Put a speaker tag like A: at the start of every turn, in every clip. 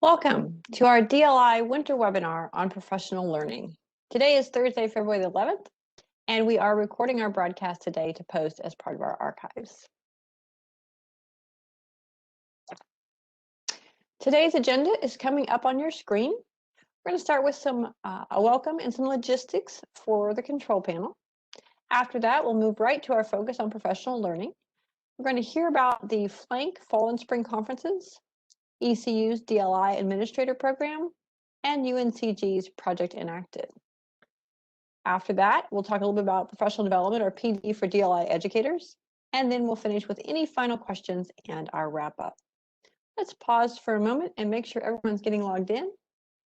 A: Welcome to our DLI winter webinar on professional learning. Today is Thursday, February the 11th, and we are recording our broadcast today to post as part of our archives. Today's agenda is coming up on your screen. We're going to start with a welcome and some logistics for the control panel. After that, we'll move right to our focus on professional learning. We're going to hear about the FLANC Fall and Spring Conferences, ECU's DLI Administrator Program, and UNCG's Project EnACTeD. After that, we'll talk a little bit about professional development, or PD, for Dli Educators, and then we'll finish with any final questions and our wrap-up. Let's pause for a moment and make sure everyone's getting logged in.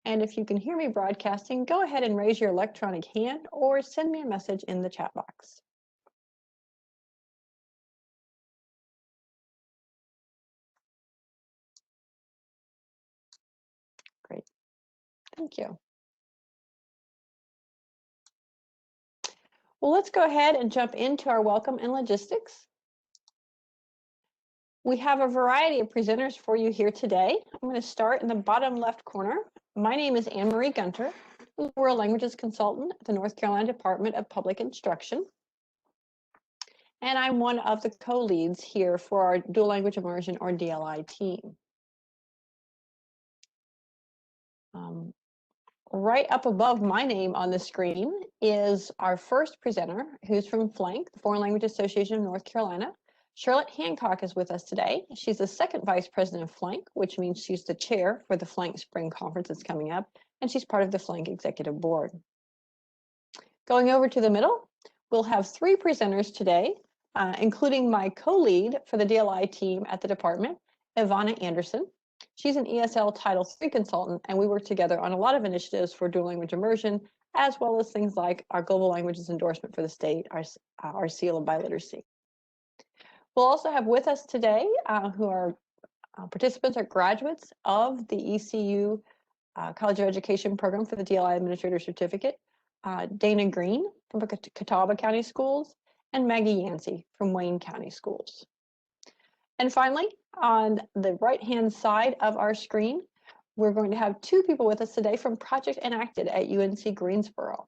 A: And if you can hear me broadcasting, go ahead and raise your electronic hand or send me a message in the chat box. Great. Thank you. Well, let's go ahead and jump into our welcome and logistics. We have a variety of presenters for you here today. I'm going to start in the bottom left corner. My name is Anne-Marie Gunter. I'm a World Languages Consultant at the North Carolina Department of Public Instruction. And I'm one of the co-leads here for our Dual Language Immersion, or DLI, team. Right up above my name on the screen is our first presenter, who's from FLANC, the Foreign Language Association of North Carolina. Charlotte Hancock is with us today. She's the second vice president of FLANC, which means she's the chair for the FLANC Spring Conference that's coming up, and she's part of the FLANC Executive Board. Going over to the middle, we'll have three presenters today, including my co-lead for the DLI team at the department, Ivanna Anderson. She's an ESL Title III consultant, and we work together on a lot of initiatives for dual language immersion, as well as things like our Global Languages Endorsement for the state, our Seal of Biliteracy. We'll also have with us today, who are participants, are graduates of the ECU College of Education program for the DLI Administrator Certificate, Dana Greene from Catawba County Schools, and Maggie Yancey from Wayne County Schools. And finally, on the right-hand side of our screen, we're going to have two people with us today from Project EnACTeD at UNC-Greensboro.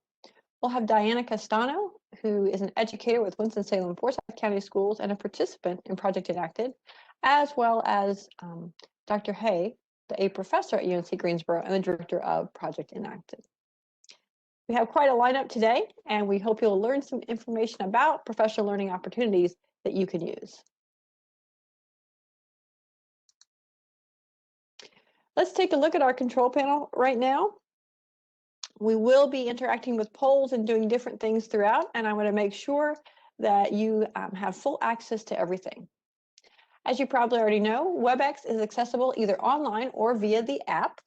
A: We'll have Diana Castano, who is an educator with Winston-Salem Forsyth County Schools and a participant in Project EnACTeD, as well as Dr. Hay, a professor at UNC-Greensboro and the director of Project EnACTeD. We have quite a lineup today, and we hope you'll learn some information about professional learning opportunities that you can use. Let's take a look at our control panel right now. We will be interacting with polls and doing different things throughout, and I want to make sure that you have full access to everything. As you probably already know, WebEx is accessible either online or via the app.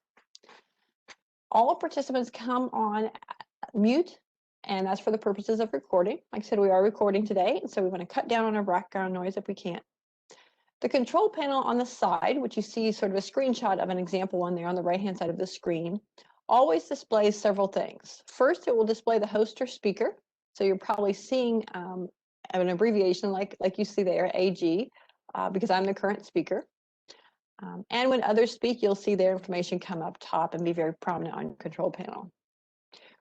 A: All participants come on mute, and that's for the purposes of recording. Like I said, we are recording today, and so we want to cut down on our background noise if we can. The control panel on the side, which you see sort of a screenshot of an example one there on the right-hand side of the screen, always displays several things. First, it will display the host or speaker. So you're probably seeing an abbreviation like you see there, AG, because I'm the current speaker. And when others speak, you'll see their information come up top and be very prominent on your control panel.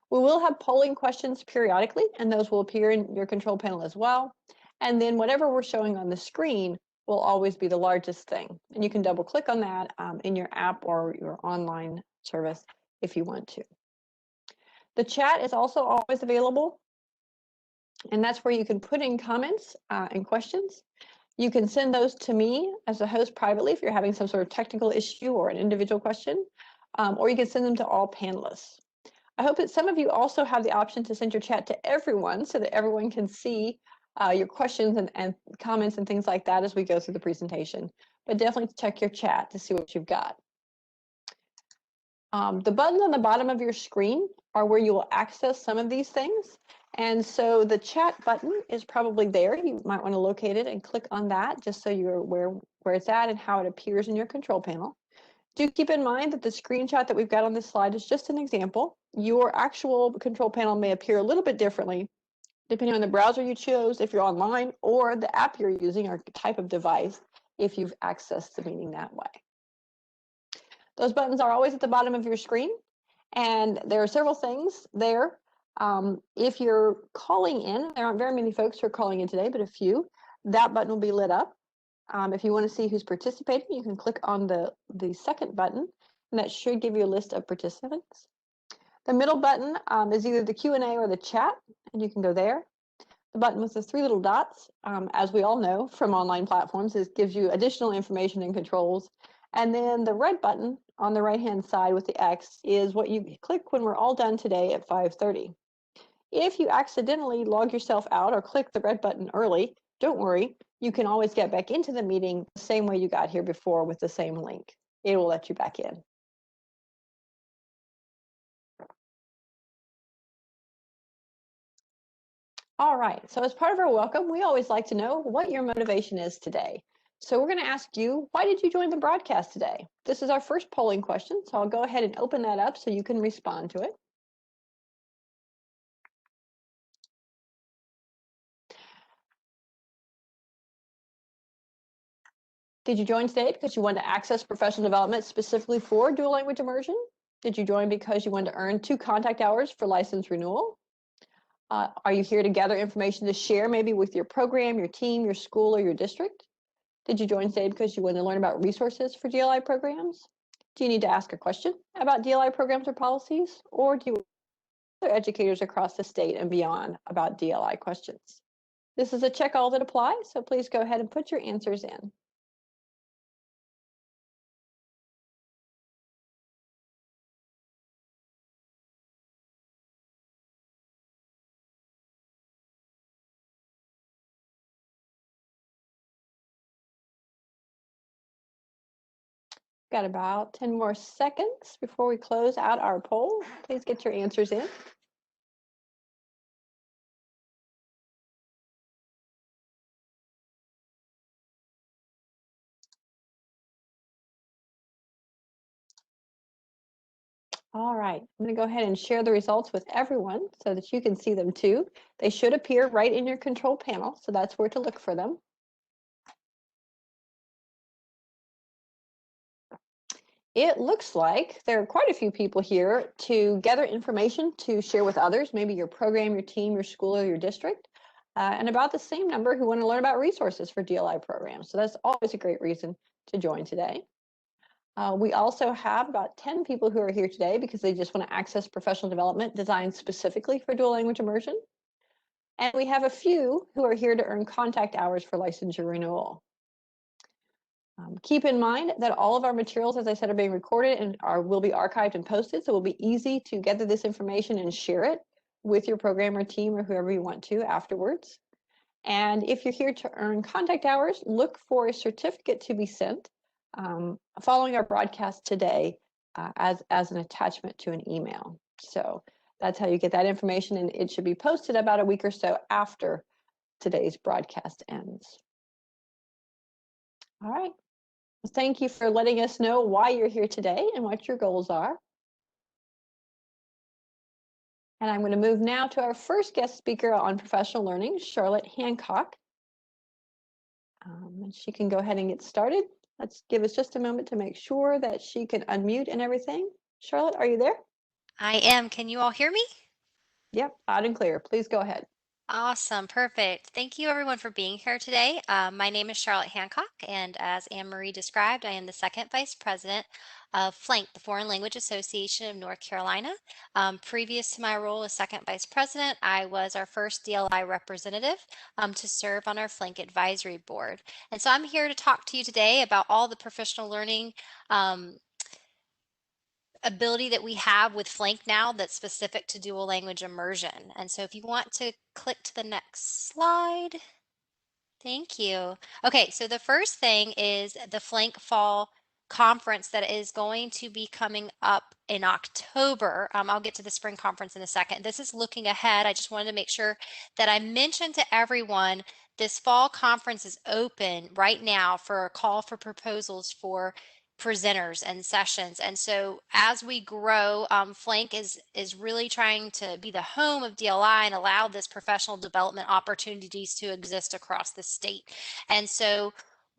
A: We will have polling questions periodically, and those will appear in your control panel as well. And then whatever we're showing on the screen will always be the largest thing. And you can double click on that in your app or your online service if you want to. The chat is also always available, and that's where you can put in comments and questions. You can send those to me as a host privately if you're having some sort of technical issue or an individual question, or you can send them to all panelists. I hope that some of you also have the option to send your chat to everyone so that everyone can see your questions and comments and things like that as we go through the presentation. But definitely check your chat to see what you've got. The buttons on the bottom of your screen are where you will access some of these things. And so the chat button is probably there. You might want to locate it and click on that just so you're aware where it's at and how it appears in your control panel. Do keep in mind that the screenshot that we've got on this slide is just an example. Your actual control panel may appear a little bit differently depending on the browser you chose, if you're online, or the app you're using or type of device, if you've accessed the meeting that way. Those buttons are always at the bottom of your screen, and there are several things there. If you're calling in, there aren't very many folks who are calling in today, but a few, that button will be lit up. If you want to see who's participating, you can click on the second button, and that should give you a list of participants. The middle button is either the Q&A or the chat, and you can go there. The button with the three little dots, as we all know from online platforms, gives you additional information and controls. And then the red button on the right-hand side with the X is what you click when we're all done today at 5:30. If you accidentally log yourself out or click the red button early, don't worry. You can always get back into the meeting the same way you got here before with the same link. It will let you back in. All right, so as part of our welcome, we always like to know what your motivation is today. So we're going to ask you, why did you join the broadcast today? This is our first polling question, so I'll go ahead and open that up so you can respond to it. Did you join today because you wanted to access professional development specifically for dual language immersion? Did you join because you wanted to earn 2 contact hours for license renewal? Are you here to gather information to share maybe with your program, your team, your school, or your district? Did you join today because you want to learn about resources for DLI programs? Do you need to ask a question about DLI programs or policies? Or do you want other educators across the state and beyond about DLI questions? This is a check all that applies, so please go ahead and put your answers in. Got about 10 more seconds before we close out our poll. Please get your answers in. All right, I'm going to go ahead and share the results with everyone so that you can see them too. They should appear right in your control panel, so that's where to look for them. It looks like there are quite a few people here to gather information to share with others, maybe your program, your team, your school, or your district, and about the same number who want to learn about resources for DLI programs. So that's always a great reason to join today. We also have about 10 people who are here today because they just want to access professional development designed specifically for dual language immersion. And we have a few who are here to earn contact hours for licensure renewal. Keep in mind that all of our materials, as I said, are being recorded and will be archived and posted, so it will be easy to gather this information and share it with your program or team or whoever you want to afterwards. And if you're here to earn contact hours, look for a certificate to be sent following our broadcast today as an attachment to an email. So that's how you get that information, and it should be posted about a week or so after today's broadcast ends. All right. Thank you for letting us know why you're here today and what your goals are. And I'm going to move now to our first guest speaker on professional learning, Charlotte Hancock. And she can go ahead and get started. Let's give us just a moment to make sure that she can unmute and everything. Charlotte, are you there?
B: I am. Can you all hear me?
A: Yep, loud and clear. Please go ahead.
B: Awesome. Perfect. Thank you everyone for being here today. My name is Charlotte Hancock, and as Anne-Marie described, I am the second vice president of FLANC, the Foreign Language Association of North Carolina. Previous to my role as second vice president, I was our first DLI representative to serve on our FLANC advisory board. And so I'm here to talk to you today about all the professional learning ability that we have with FLANC now that's specific to dual language immersion. And so if you want to click to the next slide. Thank you. Okay, so the first thing is the FLANC Fall Conference that is going to be coming up in October. I'll get to the spring conference in a second. This is looking ahead. I just wanted to make sure that I mentioned to everyone this fall conference is open right now for a call for proposals for presenters and sessions. And so as we grow, FLANC is really trying to be the home of DLI and allow this professional development opportunities to exist across the state. And so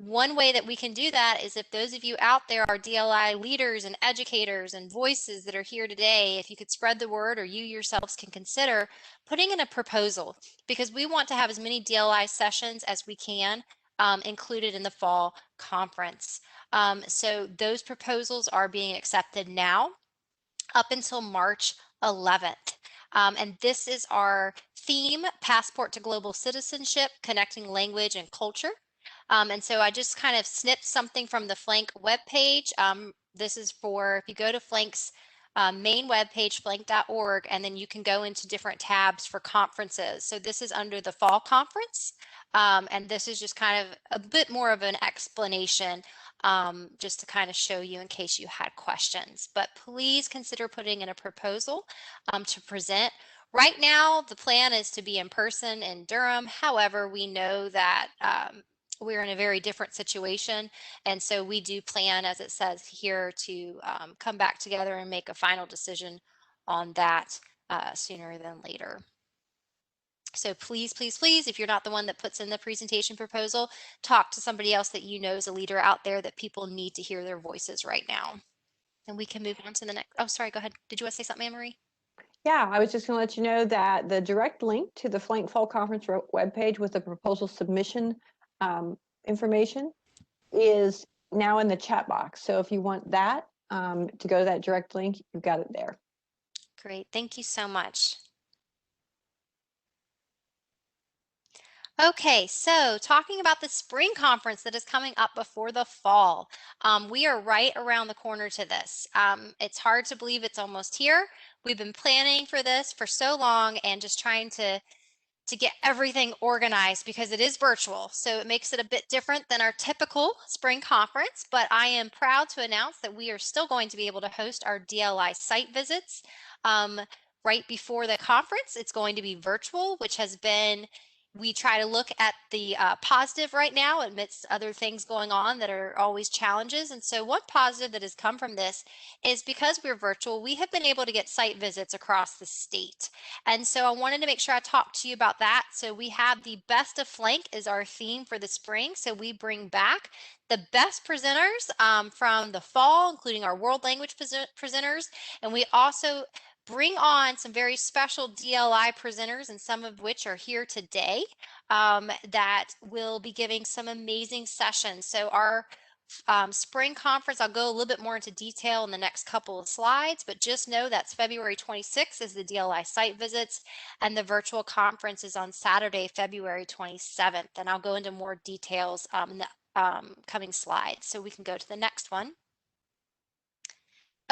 B: One way that we can do that is if those of you out there are DLI leaders and educators and voices that are here today, if you could spread the word, or you yourselves can consider putting in a proposal, because we want to have as many DLI sessions as we can included in the fall conference. So those proposals are being accepted now up until March 11th. And this is our theme, Passport to Global Citizenship, Connecting Language and Culture. And so I just kind of snipped something from the FLANC webpage. This is for, if you go to FLANC's main webpage, flank.org, and then you can go into different tabs for conferences. So this is under the fall conference. And this is just kind of a bit more of an explanation just to kind of show you in case you had questions. But please consider putting in a proposal to present. Right now, the plan is to be in person in Durham. However, we know that we're in a very different situation. And so we do plan, as it says here, to come back together and make a final decision on that sooner than later. So please, please, please, if you're not the one that puts in the presentation proposal, talk to somebody else that you know is a leader out there that people need to hear their voices right now. And we can move on to the next. Oh, sorry, go ahead. Did you want to say something, Anne-Marie?
A: Yeah, I was just going to let you know that the direct link to the FLANC Fall Conference webpage with the proposal submission information is now in the chat box. So if you want that to go to that direct link, you've got it there.
B: Great, thank you so much. Okay, so talking about the spring conference that is coming up before the fall. We are right around the corner to this. It's hard to believe it's almost here. We've been planning for this for so long and just trying to get everything organized because it is virtual. So it makes it a bit different than our typical spring conference, but I am proud to announce that we are still going to be able to host our DLI site visits right before the conference. It's going to be virtual, which has been, we try to look at the positive right now amidst other things going on that are always challenges. And so one positive that has come from this is because we're virtual, we have been able to get site visits across the state. And so I wanted to make sure I talked to you about that. So we have the Best of FLANC is our theme for the spring. So we bring back the best presenters from the fall, including our world language presenters. And we also bring on some very special DLI presenters, and some of which are here today, that will be giving some amazing sessions. So our spring conference, I'll go a little bit more into detail in the next couple of slides, but just know that's February 26th is the DLI site visits, and the virtual conference is on Saturday, February 27th. And I'll go into more details in the coming slides. So we can go to the next one.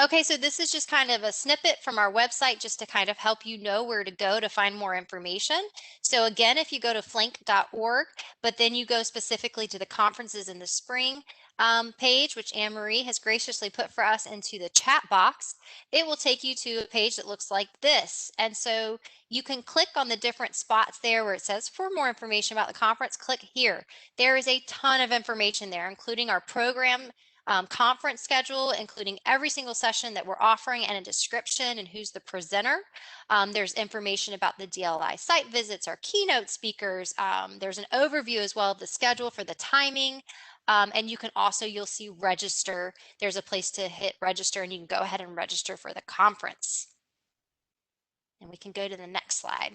B: Okay, so this is just kind of a snippet from our website just to kind of help you know where to go to find more information. So again, if you go to flank.org, but then you go specifically to the conferences in the spring page, which Anne-Marie has graciously put for us into the chat box, it will take you to a page that looks like this. And so you can click on the different spots there where it says for more information about the conference, click here. There is a ton of information there, including our program conference schedule, including every single session that we're offering and a description and who's the presenter. There's information about the DLI site visits, our keynote speakers. There's an overview as well of the schedule for the timing. And you can also, you'll see register. There's a place to hit register and you can go ahead and register for the conference. And we can go to the next slide.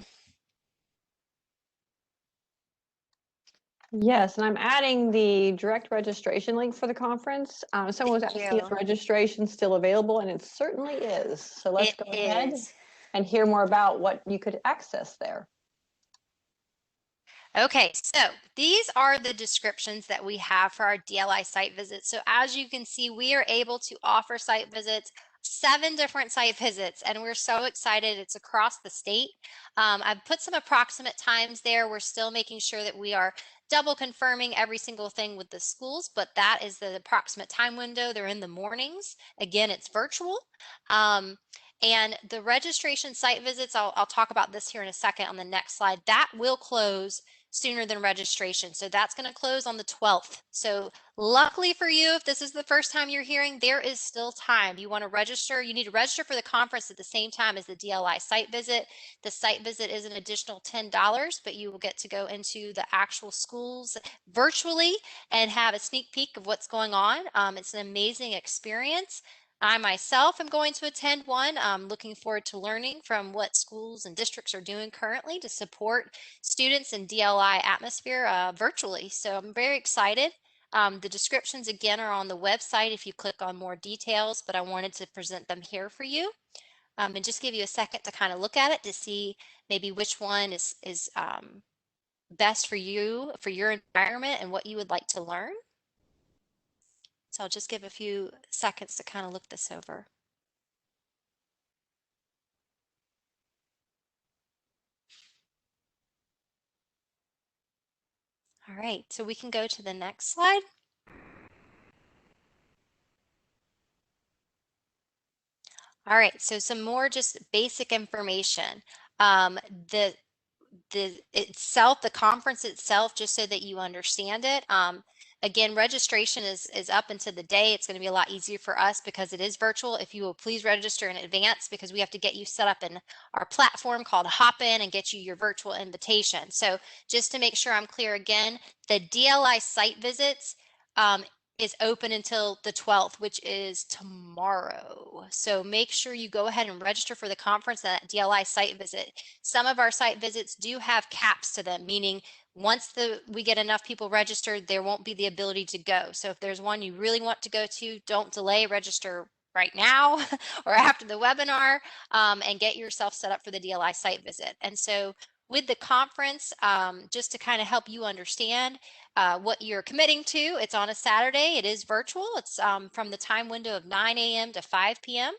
A: Yes, and I'm adding the direct registration link for the conference. Someone was asking if registration still available, and it certainly is. So let's go ahead and hear more about what you could access there.
B: Okay, so these are the descriptions that we have for our DLI site visits. So as you can see, we are able to offer site visits, 7 different site visits, and we're so excited. It's across the state. I've put some approximate times there. We're still making sure that we are double confirming every single thing with the schools, but that is the approximate time window. They're in the mornings. Again, it's virtual. And the registration site visits, I'll talk about this here in a second on the next slide, that will close sooner than registration. So that's going to close on the 12th. So luckily for you, if this is the first time you're hearing, there is still time. You want to register. You need to register for the conference at the same time as the DLI site visit. The site visit is an additional $10, but you will get to go into the actual schools virtually and have a sneak peek of what's going on. It's an amazing experience. I myself am going to attend one. I'm looking forward to learning from what schools and districts are doing currently to support students in DLI atmosphere virtually. So I'm very excited. The descriptions again are on the website if you click on more details, but I wanted to present them here for you and just give you a second to kind of look at it to see maybe which one is best for you, for your environment and what you would like to learn. So I'll just give a few seconds to kind of look this over. All right, so we can go to the next slide. All right, so some more just basic information. The conference itself, just so that you understand it. Again, registration is up into the day. It's going to be a lot easier for us because it is virtual. If you will please register in advance, because we have to get you set up in our platform called Hopin and get you your virtual invitation. So just to make sure I'm clear again, the DLI site visits is open until the 12th, which is tomorrow. So make sure you go ahead and register for the conference and that DLI site visit. Some of our site visits do have caps to them, meaning once we get enough people registered, there won't be the ability to go. So if there's one you really want to go to, don't delay, register right now or after the webinar and get yourself set up for the DLI site visit. And so with the conference, just to kind of help you understand what you're committing to, it's on a Saturday. It is virtual. It's from the time window of 9 a.m. to 5 p.m.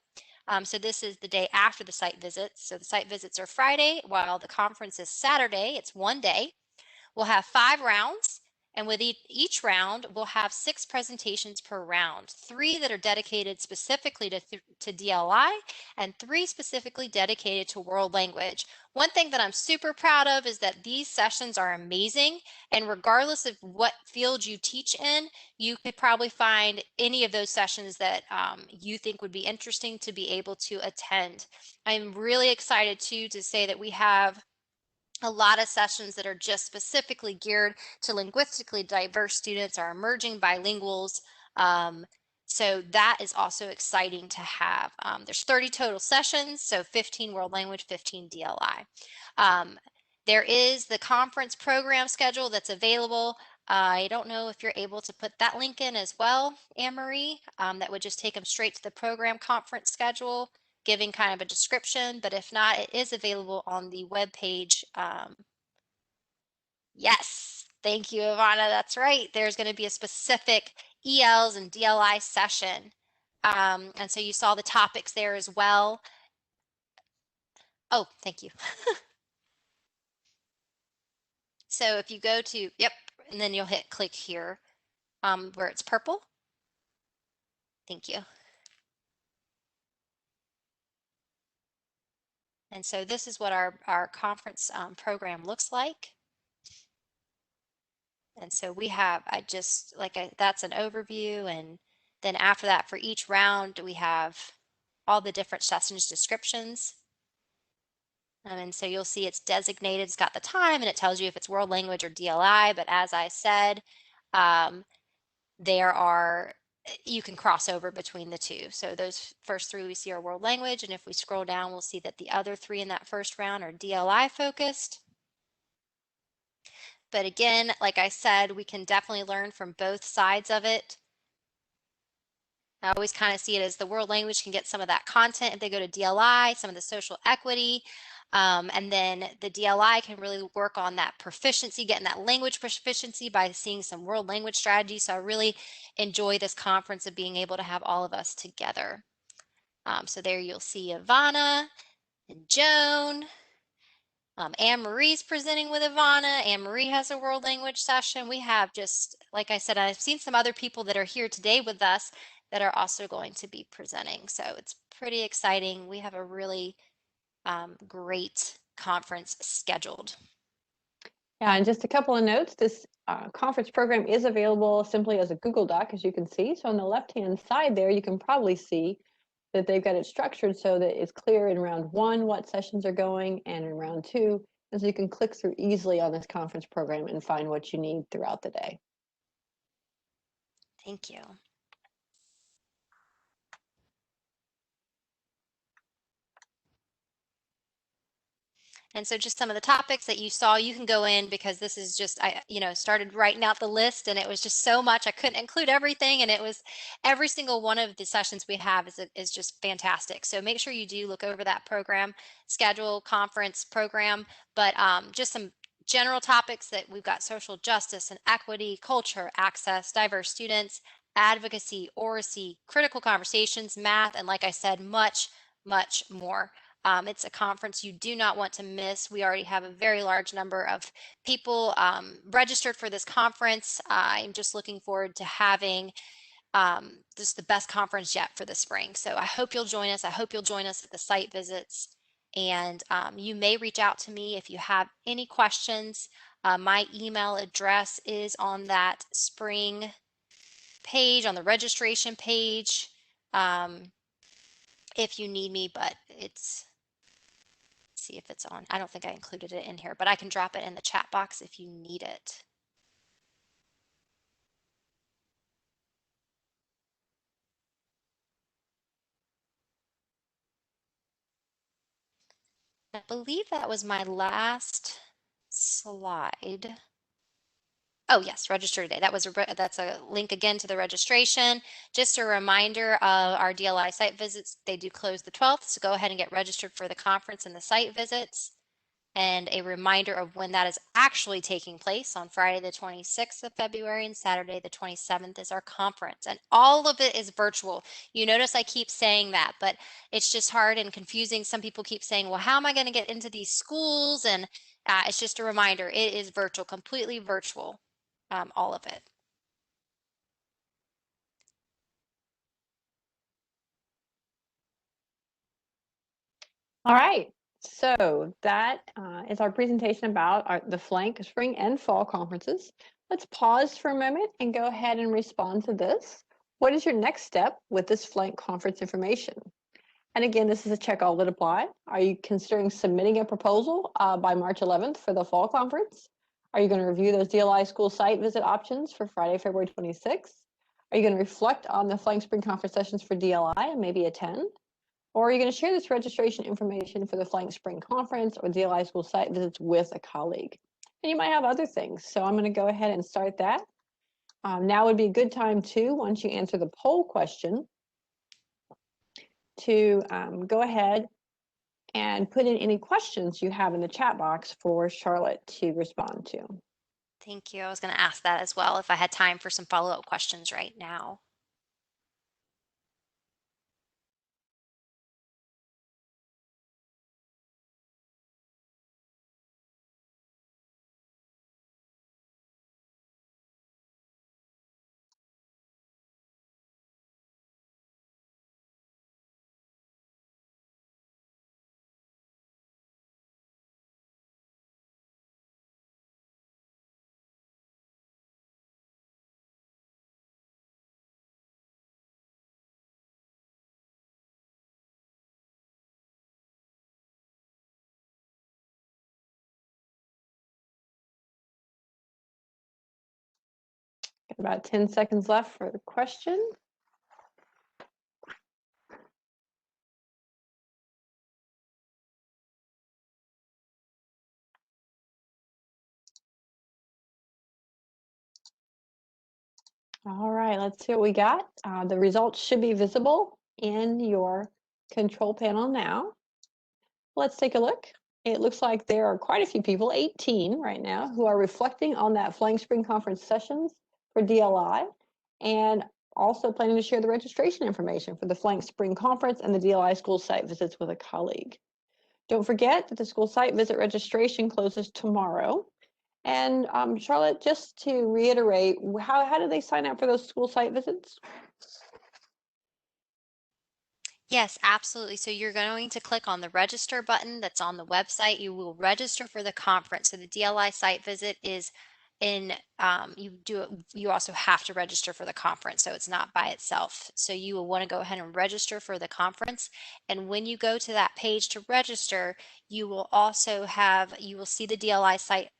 B: So this is the day after the site visits. So the site visits are Friday, while the conference is Saturday. It's one day. We'll have 5 rounds, and with each round, we'll have 6 presentations per round, 3 that are dedicated specifically to DLI, and 3 specifically dedicated to world language. One thing that I'm super proud of is that these sessions are amazing, and regardless of what field you teach in, you could probably find any of those sessions that you think would be interesting to be able to attend. I'm really excited too to say that we have a lot of sessions that are just specifically geared to linguistically diverse students, our emerging bilinguals. So that is also exciting to have. There's 30 total sessions, so 15 world language, 15 DLI. There is the conference program schedule that's available. I don't know if you're able to put that link in as well, Anne-Marie. That would just take them straight to the program conference schedule, giving kind of a description, but if not, it is available on the web page. Yes, thank you, Ivanna. That's right. There's going to be a specific ELs and DLI session. And so you saw the topics there as well. Oh, thank you. So if you go to, yep, and then you'll hit click here where it's purple. Thank you. And so this is what our conference program looks like. And so we have, that's an overview. And then after that, for each round, we have all the different sessions descriptions. And so you'll see it's designated, it's got the time, and it tells you if it's world language or DLI. But as I said, you can cross over between the two. So those first 3 we see are world language. And if we scroll down, we'll see that the other 3 in that first round are DLI focused. But again, like I said, we can definitely learn from both sides of it. I always kind of see it as the world language can get some of that content if they go to DLI, some of the social equity, and then the DLI can really work on that proficiency, getting that language proficiency by seeing some world language strategies. So I really enjoy this conference of being able to have all of us together. So there you'll see Ivanna and Joan. Anne-Marie's presenting with Ivanna. Anne-Marie has a world language session. We have just, like I said, I've seen some other people that are here today with us that are also going to be presenting. So it's pretty exciting. We have a really great conference scheduled.
A: Yeah, and just a couple of notes. This conference program is available simply as a Google Doc, as you can see. So on the left-hand side there, you can probably see that they've got it structured so that it's clear in round 1 what sessions are going and in round 2. And so you can click through easily on this conference program and find what you need throughout the day.
B: Thank you. And so just some of the topics that you saw, you can go in because this is just, I started writing out the list and it was just so much. I couldn't include everything, and it was every single one of the sessions we have is just fantastic. So make sure you do look over that program, schedule, conference program, but just some general topics that we've got: social justice and equity, culture, access, diverse students, advocacy, oracy, critical conversations, math, and like I said, much, much more. It's a conference you do not want to miss. We already have a very large number of people registered for this conference. I'm just looking forward to having just the best conference yet for the spring. So I hope you'll join us. I hope you'll join us at the site visits. And you may reach out to me if you have any questions. My email address is on that spring page, on the registration page, if you need me, but see if it's on. I don't think I included it in here, but I can drop it in the chat box if you need it. I believe that was my last slide. Oh yes, register today. That's a link again to the registration. Just a reminder of our DLI site visits. They do close the 12th, so go ahead and get registered for the conference and the site visits. And a reminder of when that is actually taking place: on Friday the 26th of February and Saturday the 27th is our conference, and all of it is virtual. You notice I keep saying that, but it's just hard and confusing. Some people keep saying, well, how am I going to get into these schools? And it's just a reminder, it is virtual, completely virtual, all of it.
A: All right, so that is our presentation about the FLANC spring and fall conferences. Let's pause for a moment and go ahead and respond to this. What is your next step with this FLANC conference information? And again, this is a check all that apply. Are you considering submitting a proposal by March 11th for the fall conference? Are you going to review those DLI school site visit options for Friday, February 26th? Are you going to reflect on the FLANC spring conference sessions for DLI and maybe attend? Or are you going to share this registration information for the FLANC Spring Conference or DLI school site visits with a colleague? And you might have other things. So I'm going to go ahead and start that. Now would be a good time too, once you answer the poll question, to go ahead and put in any questions you have in the chat box for Charlotte to respond to.
B: Thank you. I was going to ask that as well, if I had time for some follow-up questions right now.
A: Got about 10 seconds left for the question. All right, let's see what we got. The results should be visible in your control panel now. Let's take a look. It looks like there are quite a few people, 18 right now, who are reflecting on that FLANC Spring Conference sessions for DLI, and also planning to share the registration information for the FLANC Spring Conference and the DLI school site visits with a colleague. Don't forget that the school site visit registration closes tomorrow. And Charlotte, just to reiterate, how do they sign up for those school site visits?
B: Yes, absolutely. So you're going to click on the register button that's on the website. You will register for the conference. So the DLI site visit is in, you also have to register for the conference. So it's not by itself. So you will want to go ahead and register for the conference. And when you go to that page to register, you will you will see the DLI site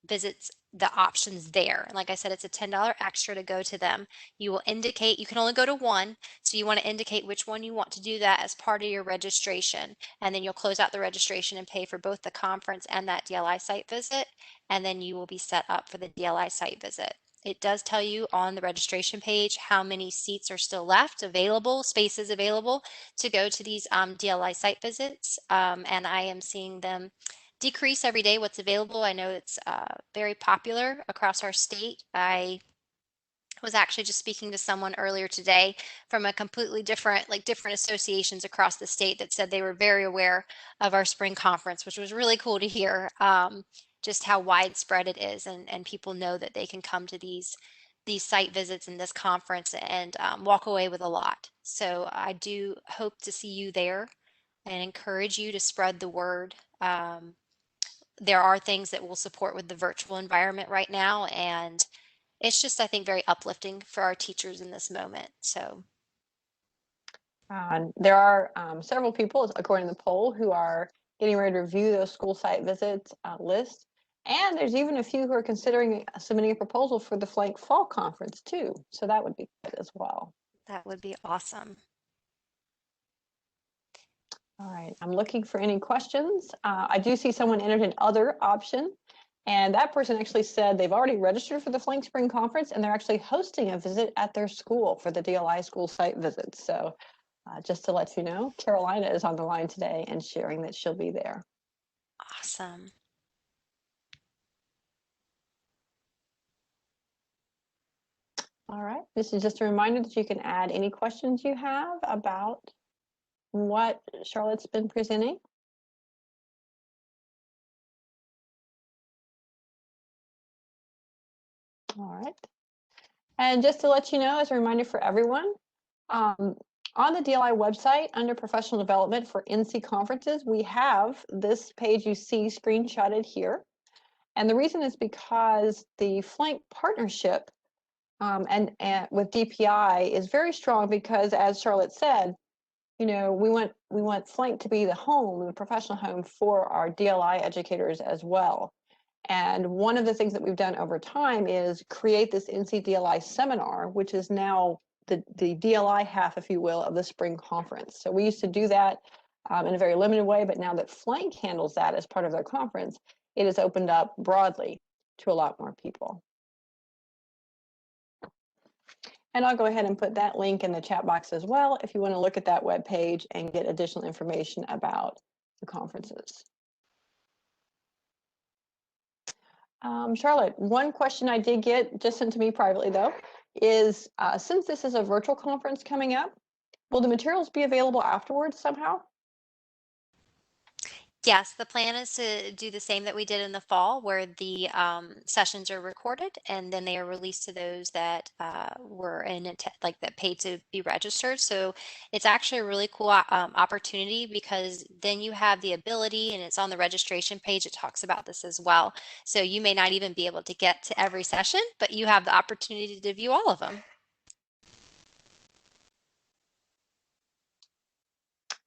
B: visits the options there. And like I said, it's a $10 extra to go to them. You will indicate, you can only go to one. So you want to indicate which one you want to do that as part of your registration. And then you'll close out the registration and pay for both the conference and that DLI site visit. And then you will be set up for the DLI site visit. It does tell you on the registration page how many seats are still left available, spaces available to go to these DLI site visits. And I am seeing them decrease every day what's available. I know it's very popular across our state. I was actually just speaking to someone earlier today from a completely different, like different associations across the state that said they were very aware of our spring conference, which was really cool to hear, just how widespread it is, and people know that they can come to these site visits and this conference and walk away with a lot. So I do hope to see you there and encourage you to spread the word. There are things that we'll support with the virtual environment right now, and it's just, I think, very uplifting for our teachers in this moment. So
A: There are several people, according to the poll, who are getting ready to review those school site visits list. And there's even a few who are considering submitting a proposal for the FLANC Fall Conference too. So that would be good as well.
B: that would be awesome.
A: All right, I'm looking for any questions. I do see someone entered an other option, and that person actually said they've already registered for the FLANC Spring Conference, and they're actually hosting a visit at their school for the DLI school site visits. So just to let you know, Carolina is on the line today and sharing that she'll be there.
B: Awesome.
A: All right, this is just a reminder that you can add any questions you have about what Charlotte's been presenting. All right. And just to let you know, as a reminder for everyone, on the DLI website under professional development for NC conferences, we have this page you see screenshotted here. And the reason is because the FLANC partnership and with DPI is very strong because, as Charlotte said, you know, we want FLANC to be the home, the professional home for our DLI educators as well. And one of the things that we've done over time is create this NC DLI seminar, which is now the DLI half, if you will, of the spring conference. So we used to do that in a very limited way, but now that FLANC handles that as part of their conference, it has opened up broadly to a lot more people. And I'll go ahead and put that link in the chat box as well if you want to look at that web page and get additional information about the conferences. Charlotte, one question I did get just sent to me privately though, is since this is a virtual conference coming up, will the materials be available afterwards somehow?
B: Yes, the plan is to do the same that we did in the fall, where the sessions are recorded and then they are released to those that were like that paid to be registered. So it's actually a really cool opportunity, because then you have the ability, and it's on the registration page, it talks about this as well. So you may not even be able to get to every session, but you have the opportunity to view all of them.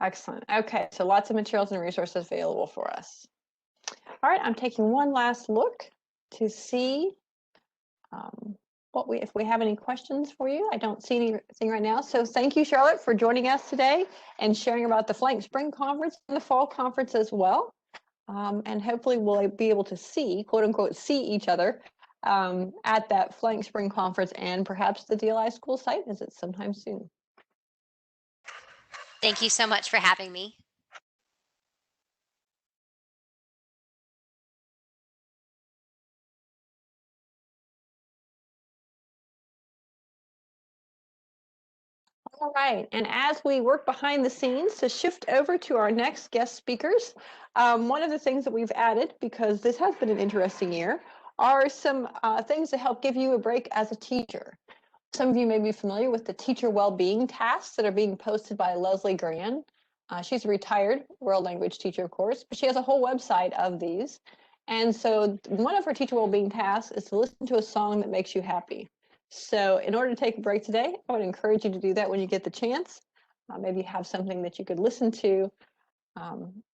A: Excellent. Okay, so lots of materials and resources available for us. All right, I'm taking one last look to see if we have any questions for you. I don't see anything right now. So thank you, Charlotte, for joining us today and sharing about the FLANC Spring Conference and the Fall Conference as well. And hopefully we'll be able to see, quote unquote, see each other at that FLANC Spring Conference and perhaps the DLI school site visit sometime soon.
B: Thank you so much for having me.
A: All right, and as we work behind the scenes to shift over to our next guest speakers, one of the things that we've added, because this has been an interesting year, are some things to help give you a break as a teacher. Some of you may be familiar with the teacher well-being tasks that are being posted by Leslie Greene. She's a retired world language teacher, of course, but she has a whole website of these. And so one of her teacher well-being tasks is to listen to a song that makes you happy. So in order to take a break today, I would encourage you to do that when you get the chance. Maybe have something that you could listen to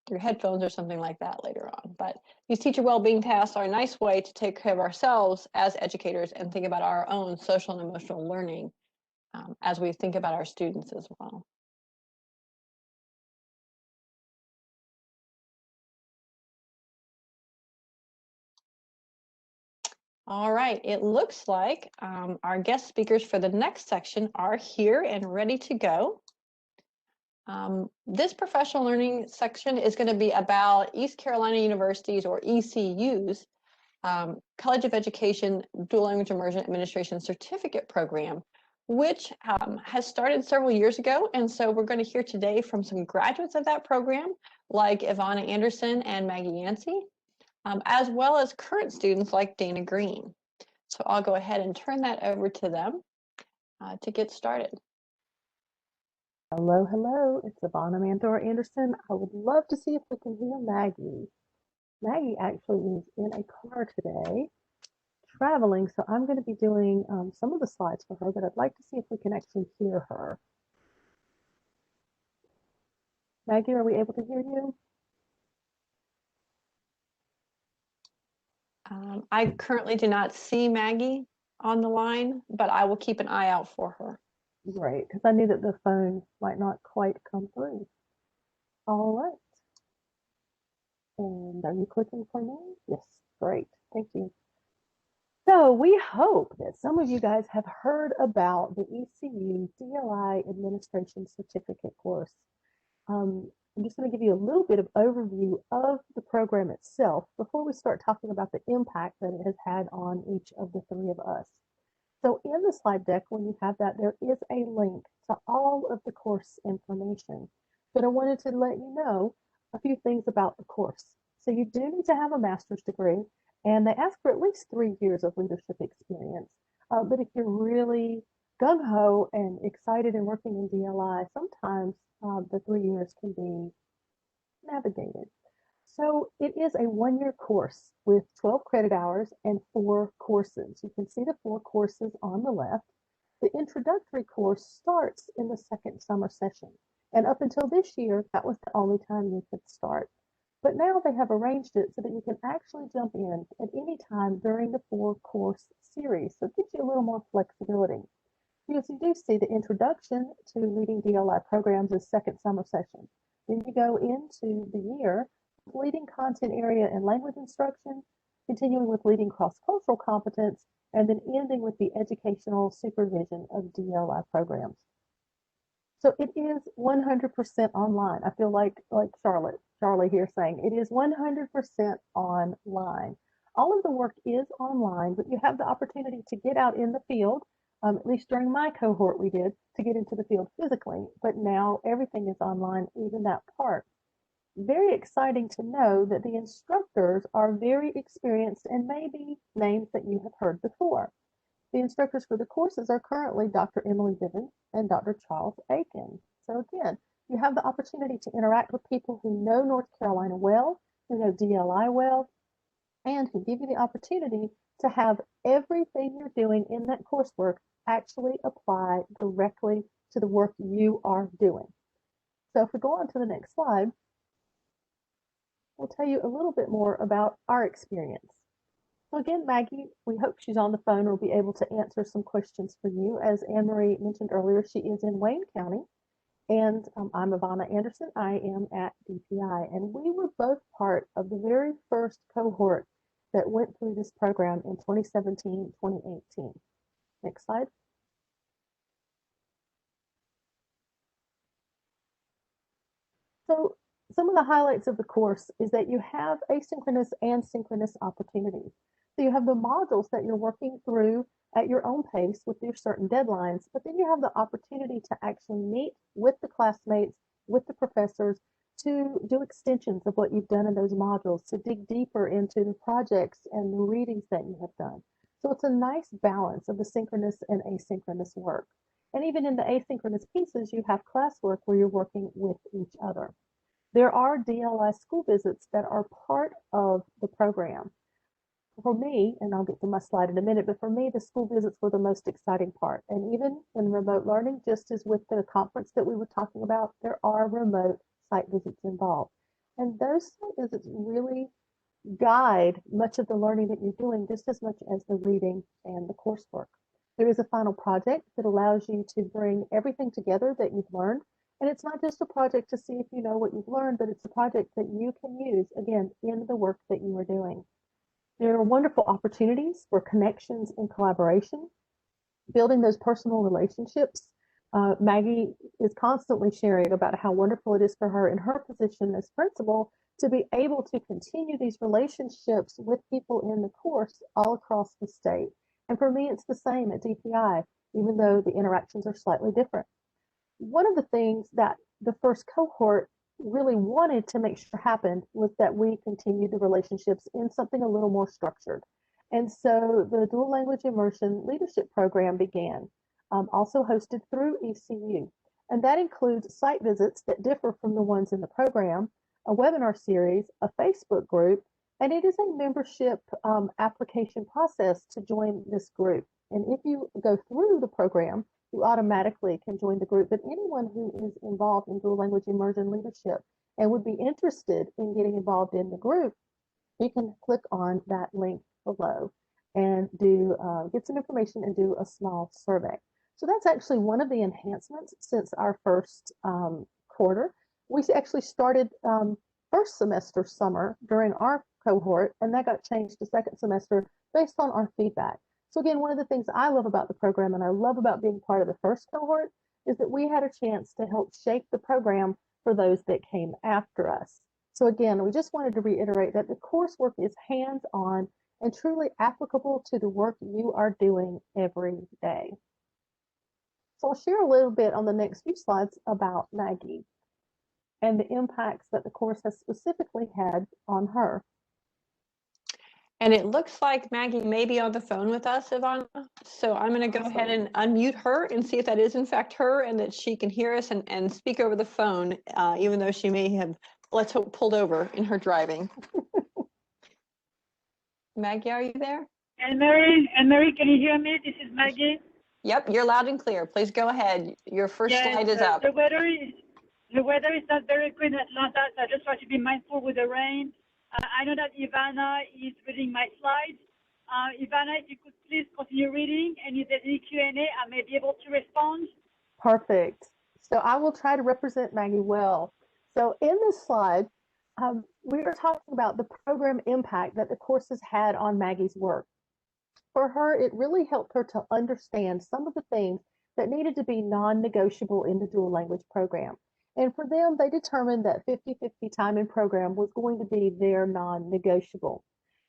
A: through headphones or something like that later on. But these teacher well-being tasks are a nice way to take care of ourselves as educators and think about our own social and emotional learning as we think about our students as well. All right, it looks like our guest speakers for the next section are here and ready to go. This professional learning section is going to be about East Carolina University's, or ECU's, College of Education Dual Language Immersion Administration Certificate Program, which has started several years ago. And so we're going to hear today from some graduates of that program, like Ivanna Anderson and Maggie Yancey, as well as current students like Dana Greene. So I'll go ahead and turn that over to them to get started.
C: Hello, hello, it's Ivanna Anderson. I would love to see if we can hear Maggie. Maggie actually is in a car today, traveling, so I'm going to be doing some of the slides for her, but I'd like to see if we can actually hear her. Maggie, are we able to hear you?
A: I currently do not see Maggie on the line, but I will keep an eye out for her.
C: Great, because I knew that the phone might not quite come through. All right. And are you clicking for me? Yes, great, thank you. So we hope that some of you guys have heard about the ECU DLI Administration Certificate course. I'm just going to give you a little bit of overview of the program itself before we start talking about the impact that it has had on each of the three of us. So in the slide deck, when you have that, there is a link to all of the course information. But I wanted to let you know a few things about the course. So you do need to have a master's degree, and they ask for at least 3 years of leadership experience. But if you're really gung-ho and excited and working in DLI, sometimes the 3 years can be navigated. So it is a 1-year course with 12 credit hours and 4 courses. You can see the 4 courses on the left. The introductory course starts in the second summer session. And up until this year, that was the only time you could start. But now they have arranged it so that you can actually jump in at any time during the 4-course series. So it gives you a little more flexibility. Because you do see the introduction to leading DLI programs is second summer session. Then you go into the year leading content area and language instruction, continuing with leading cross-cultural competence, and then ending with the educational supervision of DLI programs. So it is 100% online. I feel like Charlie here saying it is 100% online. All of the work is online, but you have the opportunity to get out in the field. At least during my cohort, we did, to get into the field physically, but now everything is online, even that part. Very exciting to know that the instructors are very experienced and maybe names that you have heard before. The instructors for the courses are currently Dr. Emily Bivens and Dr. Charles Aiken. So again, you have the opportunity to interact with people who know North Carolina well, who know DLI well, and who give you the opportunity to have everything you're doing in that coursework actually apply directly to the work you are doing. So if we go on to the next slide, we'll tell you a little bit more about our experience. So again, Maggie, we hope she's on the phone or will be able to answer some questions for you. As Anne-Marie mentioned earlier, she is in Wayne County, and I'm Ivanna Anderson. I am at DPI, and we were both part of the very first cohort that went through this program in 2017, 2018. Next slide. So some of the highlights of the course is that you have asynchronous and synchronous opportunities. So you have the modules that you're working through at your own pace with your certain deadlines, but then you have the opportunity to actually meet with the classmates, with the professors, to do extensions of what you've done in those modules, to dig deeper into the projects and the readings that you have done. So it's a nice balance of the synchronous and asynchronous work. And even in the asynchronous pieces, you have classwork where you're working with each other. There are DLI school visits that are part of the program. For me, and I'll get to my slide in a minute, but for me, the school visits were the most exciting part. And even in remote learning, just as with the conference that we were talking about, there are remote site visits involved. And those site visits really guide much of the learning that you're doing just as much as the reading and the coursework. There is a final project that allows you to bring everything together that you've learned. And it's not just a project to see if you know what you've learned, but it's a project that you can use, again, in the work that you are doing. There are wonderful opportunities for connections and collaboration, building those personal relationships. Maggie is constantly sharing about how wonderful it is for her in her position as principal to be able to continue these relationships with people in the course all across the state. And for me, it's the same at DPI, even though the interactions are slightly different. One of the things that the first cohort really wanted to make sure happened was that we continued the relationships in something a little more structured. And so the dual language immersion leadership program began, also hosted through ECU. And that includes site visits that differ from the ones in the program, a webinar series, a Facebook group, and it is a membership application process to join this group. And if you go through the program, you automatically can join the group. But anyone who is involved in dual language immersion leadership and would be interested in getting involved in the group, you can click on that link below and get some information and do a small survey. So that's actually one of the enhancements since our first quarter. We actually started first semester summer during our cohort, and that got changed to second semester based on our feedback. So again, one of the things I love about the program and I love about being part of the first cohort is that we had a chance to help shape the program for those that came after us. So again, we just wanted to reiterate that the coursework is hands-on and truly applicable to the work you are doing every day. So I'll share a little bit on the next few slides about Maggie and the impacts that the course has specifically had on her.
A: And it looks like Maggie may be on the phone with us, Ivanna. So I'm going to go ahead and unmute her and see if that is in fact her and that she can hear us and speak over the phone, even though she may have, let's hope, pulled over in her driving. Maggie, are you there?
D: And Mary, can you hear me? This is Maggie.
A: Yep, you're loud and clear. Please go ahead. Your first slide is up.
D: The weather is not very good in Atlanta, so I just try to be mindful with the rain. I know that Ivanna is reading my slides. Ivanna, if you could please continue reading, and if there's any Q&A, I may be able to respond.
C: Perfect. So I will try to represent Maggie well. So in this slide, we are talking about the program impact that the course has had on Maggie's work. For her, it really helped her to understand some of the things that needed to be non-negotiable in the dual language program. And for them, they determined that 50-50 time in program was going to be their non-negotiable.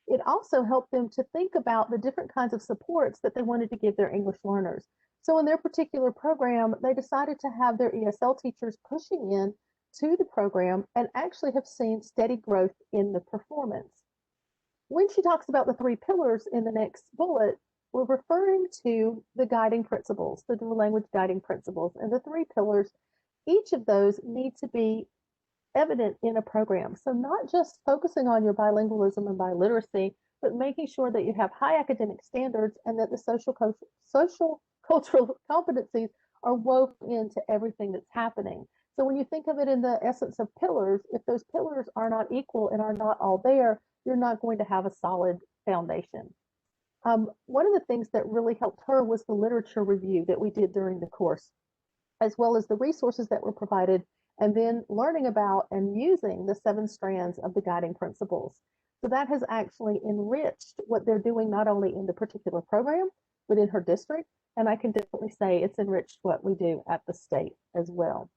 C: It also helped them to think about the different kinds of supports that they wanted to give their English learners. So in their particular program, they decided to have their ESL teachers pushing in to the program and actually have seen steady growth in the performance. When she talks about the 3 pillars in the next bullet, we're referring to the guiding principles, the dual language guiding principles. And the 3 pillars, each of those need to be evident in a program. So not just focusing on your bilingualism and biliteracy, but making sure that you have high academic standards and that the social-cultural competencies are woven into everything that's happening. So when you think of it in the essence of pillars, if those pillars are not equal and are not all there, you're not going to have a solid foundation. One of the things that really helped her was the literature review that we did during the course, as well as the resources that were provided, and then learning about and using the 7 strands of the guiding principles. So that has actually enriched what they're doing, not only in the particular program, but in her district. And I can definitely say it's enriched what we do at the state as well.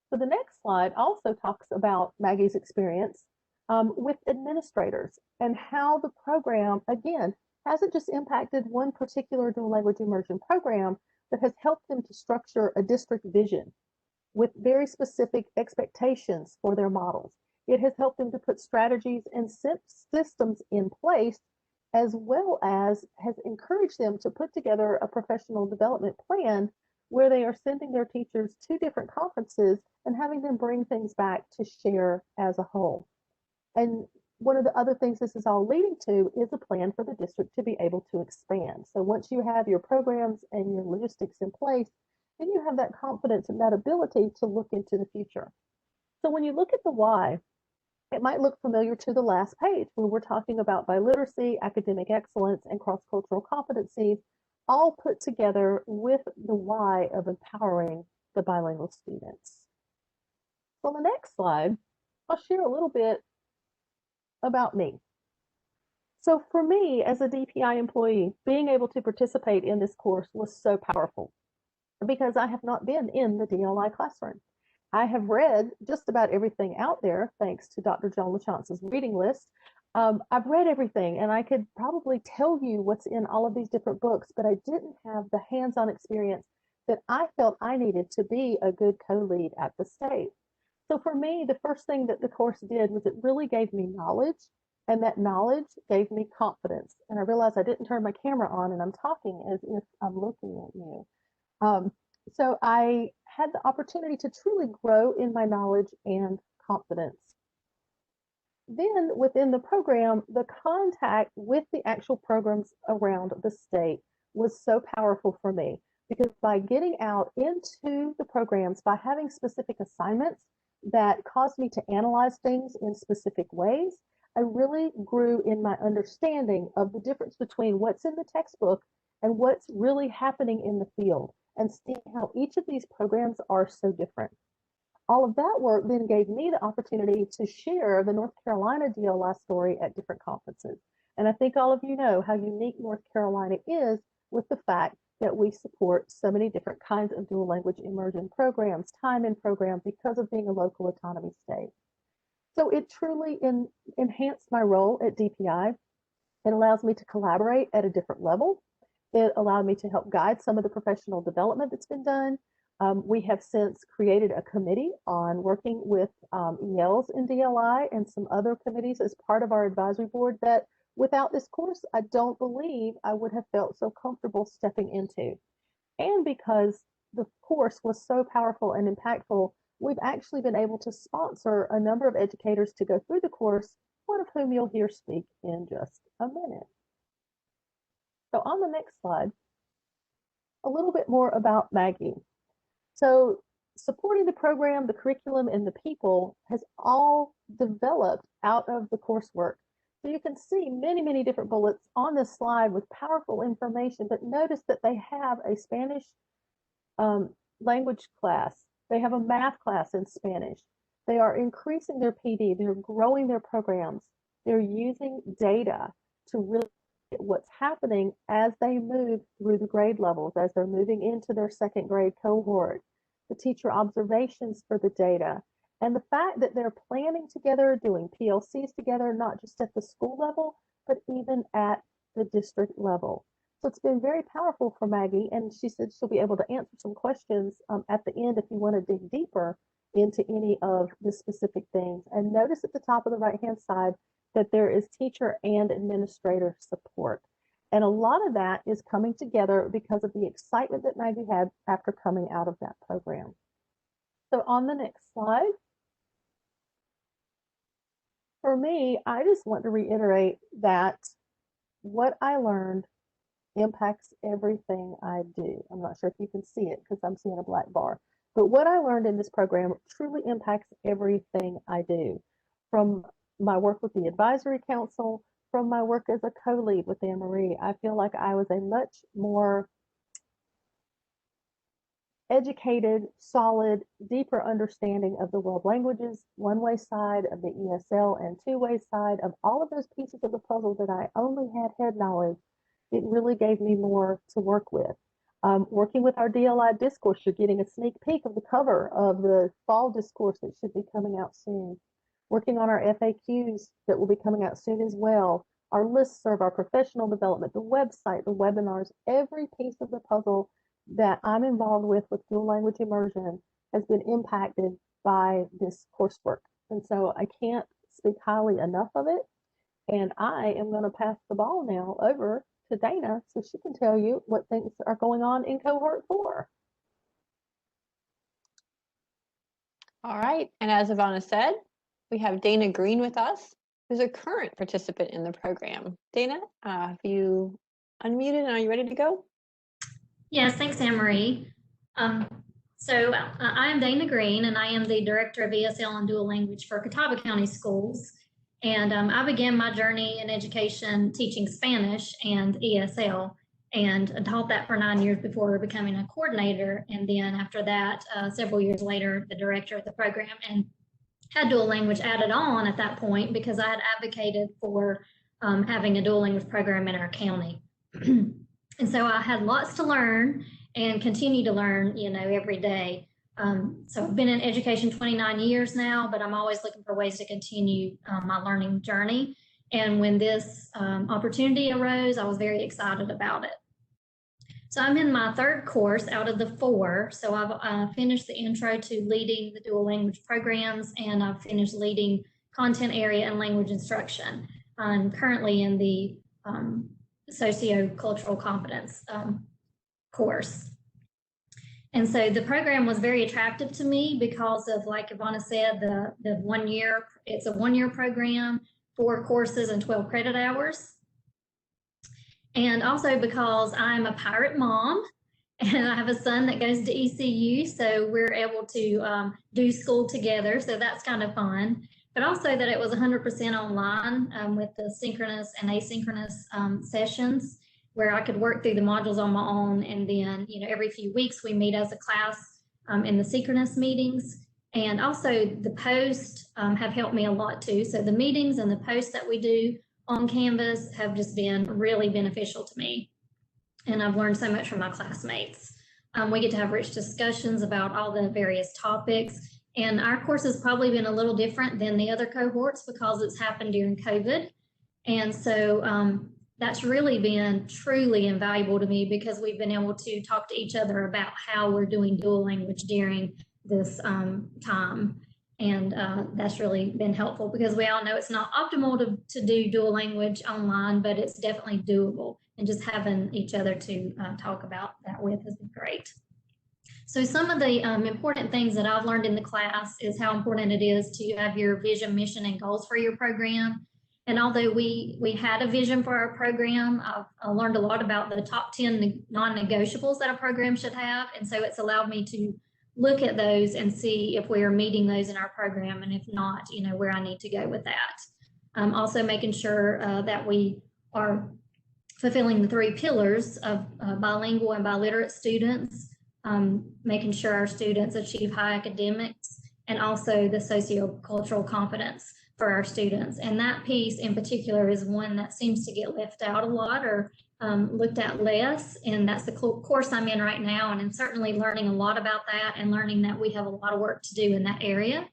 C: So the next slide also talks about Maggie's experience with administrators and how the program, again, hasn't just impacted one particular dual language immersion program, but has helped them to structure a district vision with very specific expectations for their models. It has helped them to put strategies and systems in place as well as has encouraged them to put together a professional development plan where they are sending their teachers to different conferences and having them bring things back to share as a whole. And one of the other things this is all leading to is a plan for the district to be able to expand. So once you have your programs and your logistics in place, then you have that confidence and that ability to look into the future. So when you look at the why, it might look familiar to the last page when we're talking about biliteracy, academic excellence, and cross-cultural competencies, all put together with the why of empowering the bilingual students. So on the next slide, I'll share a little bit about me. So for me, as a DPI employee, being able to participate in this course was so powerful because I have not been in the DLI classroom. I have read just about everything out there, thanks to Dr. John LaChance's reading list. I've read everything, and I could probably tell you what's in all of these different books, but I didn't have the hands-on experience that I felt I needed to be a good co-lead at the state. So for me, the first thing that the course did was it really gave me knowledge, and that knowledge gave me confidence. And I realized I didn't turn my camera on, and I'm talking as if I'm looking at you. So I had the opportunity to truly grow in my knowledge and confidence. Then within the program, the contact with the actual programs around the state was so powerful for me because by getting out into the programs, by having specific assignments that caused me to analyze things in specific ways, I really grew in my understanding of the difference between what's in the textbook and what's really happening in the field, and seeing how each of these programs are so different. All of that work then gave me the opportunity to share the North Carolina DLI story at different conferences. And I think all of you know how unique North Carolina is with the fact that we support so many different kinds of dual language immersion programs, time-in programs, because of being a local autonomy state. So it truly enhanced my role at DPI. It allows me to collaborate at a different level. It allowed me to help guide some of the professional development that's been done. We have since created a committee on working with ELs in DLI and some other committees as part of our advisory board that without this course, I don't believe I would have felt so comfortable stepping into. And because the course was so powerful and impactful, we've actually been able to sponsor a number of educators to go through the course, one of whom you'll hear speak in just a minute. So on the next slide, a little bit more about Maggie. So supporting the program, the curriculum, and the people has all developed out of the coursework. So you can see many, many different bullets on this slide with powerful information, but notice that they have a Spanish language class. They have a math class in Spanish. They are increasing their PD. They're growing their programs. They're using data to really get what's happening as they move through the grade levels, as they're moving into their second grade cohort, the teacher observations for the data, and the fact that they're planning together, doing PLCs together, not just at the school level, but even at the district level. So it's been very powerful for Maggie, and she said she'll be able to answer some questions at the end if you want to dig deeper into any of the specific things. And notice at the top of the right-hand side that there is teacher and administrator support. And a lot of that is coming together because of the excitement that Maggie had after coming out of that program. So on the next slide, for me, I just want to reiterate that what I learned impacts everything I do. I'm not sure if you can see it because I'm seeing a black bar, but what I learned in this program truly impacts everything I do, from my work with the advisory council, from my work as a co-lead with Anne-Marie. I feel like I was a much more educated, solid, deeper understanding of the world languages, one-way side of the ESL and two-way side of all of those pieces of the puzzle that I only had head knowledge. It really gave me more to work with. Working with our DLI discourse, you're getting a sneak peek of the cover of the fall discourse that should be coming out soon. Working on our FAQs that will be coming out soon as well. Our listserv, our professional development, the website, the webinars, every piece of the puzzle that I'm involved with dual language immersion has been impacted by this coursework. And so I can't speak highly enough of it. And I am going to pass the ball now over to Dana so she can tell you what things are going on in cohort 4.
A: All right, and as Ivanna said, we have Dana Greene with us, who's a current participant in the program. Dana, have you unmuted and are you ready to go?
E: Yes, thanks, Anne-Marie. I am Dana Greene, and I am the Director of ESL and Dual Language for Catawba County Schools. And I began my journey in education teaching Spanish and ESL, and I taught that for 9 years before becoming a coordinator. And then after that, several years later, the director of the program, and had dual language added on at that point because I had advocated for having a dual language program in our county. And so I had lots to learn and continue to learn, every day. So I've been in education 29 years now, but I'm always looking for ways to continue my learning journey. And when this opportunity arose, I was very excited about it. So I'm in my 3rd course out of the 4. So I've finished the intro to leading the dual language programs, and I've finished leading content area and language instruction. I'm currently in the Socio-Cultural competence course. And so the program was very attractive to me because of, like Ivanna said, the 1 year, it's a 1 year program, 4 courses and 12 credit hours. And also because I'm a pirate mom and I have a son that goes to ECU, so we're able to do school together. So that's kind of fun. But also that it was 100% online with the synchronous and asynchronous sessions where I could work through the modules on my own. And then, every few weeks we meet as a class in the synchronous meetings. And also the posts have helped me a lot too. So the meetings and the posts that we do on Canvas have just been really beneficial to me. And I've learned so much from my classmates. We get to have rich discussions about all the various topics. And our course has probably been a little different than the other cohorts because it's happened during COVID. And so that's really been truly invaluable to me because we've been able to talk to each other about how we're doing dual language during this time. And that's really been helpful because we all know it's not optimal to do dual language online, but it's definitely doable. And just having each other to talk about that with has been great. So some of the important things that I've learned in the class is how important it is to have your vision, mission, and goals for your program. And although we had a vision for our program, I learned a lot about the top 10 non-negotiables that a program should have. And so it's allowed me to look at those and see if we are meeting those in our program, and if not, where I need to go with that. Also making sure that we are fulfilling the 3 pillars of bilingual and biliterate students, making sure our students achieve high academics, and also the socio-cultural competence for our students. And that piece in particular is one that seems to get left out a lot or looked at less, and that's the course I'm in right now, and I'm certainly learning a lot about that and learning that we have a lot of work to do in that area.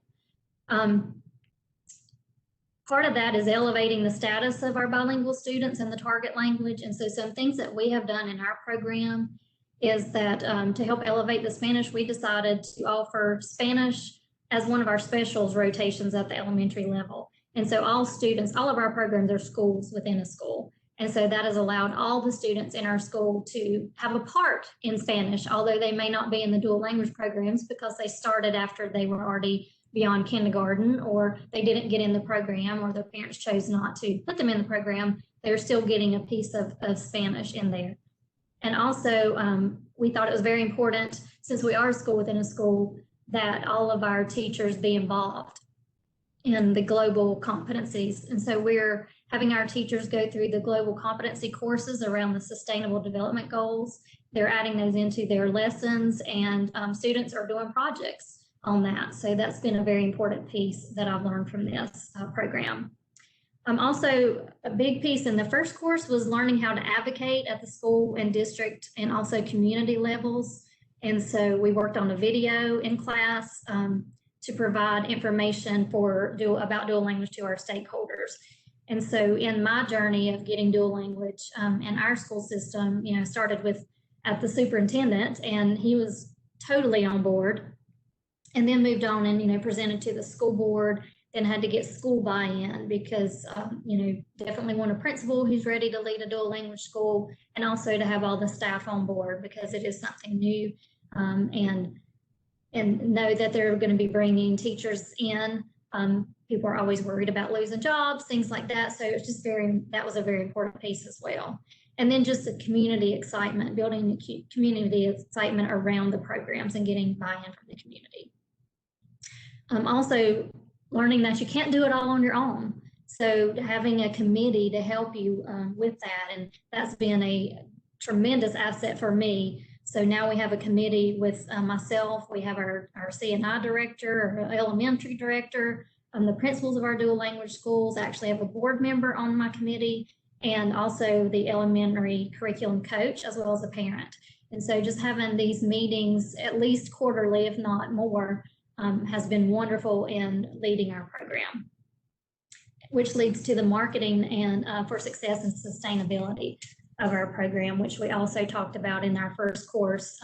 E: Part of that is elevating the status of our bilingual students in the target language, and so some things that we have done in our program is that to help elevate the Spanish, we decided to offer Spanish as one of our specials rotations at the elementary level. And so all students, all of our programs are schools within a school. And so that has allowed all the students in our school to have a part in Spanish, although they may not be in the dual language programs because they started after they were already beyond kindergarten, or they didn't get in the program, or their parents chose not to put them in the program. They're still getting a piece of Spanish in there. And also, we thought it was very important, since we are a school within a school, that all of our teachers be involved in the global competencies. And so we're having our teachers go through the global competency courses around the sustainable development goals. They're adding those into their lessons, and students are doing projects on that. So that's been a very important piece that I've learned from this program. Also, a big piece in the first course was learning how to advocate at the school and district and also community levels. And so we worked on a video in class to provide information about dual language to our stakeholders. And so in my journey of getting dual language in our school system, started at the superintendent, and he was totally on board, and then moved on and, presented to the school board then had to get school buy-in because, you know, definitely want a principal who's ready to lead a dual language school, and also to have all the staff on board because it is something new, and know that they're going to be bringing teachers in. People are always worried about losing jobs, things like that. So it's just that was a very important piece as well. And then just the community excitement, building the community excitement around the programs and getting buy-in from the community. Also learning that you can't do it all on your own. So having a committee to help you with that, and that's been a tremendous asset for me. So now we have a committee with myself, we have our C&I director, our elementary director, the principals of our dual language schools. I actually have a board member on my committee, and also the elementary curriculum coach, as well as a parent. And so just having these meetings at least quarterly, if not more, has been wonderful in leading our program, which leads to the marketing and for success and sustainability of our program, which we also talked about in our first course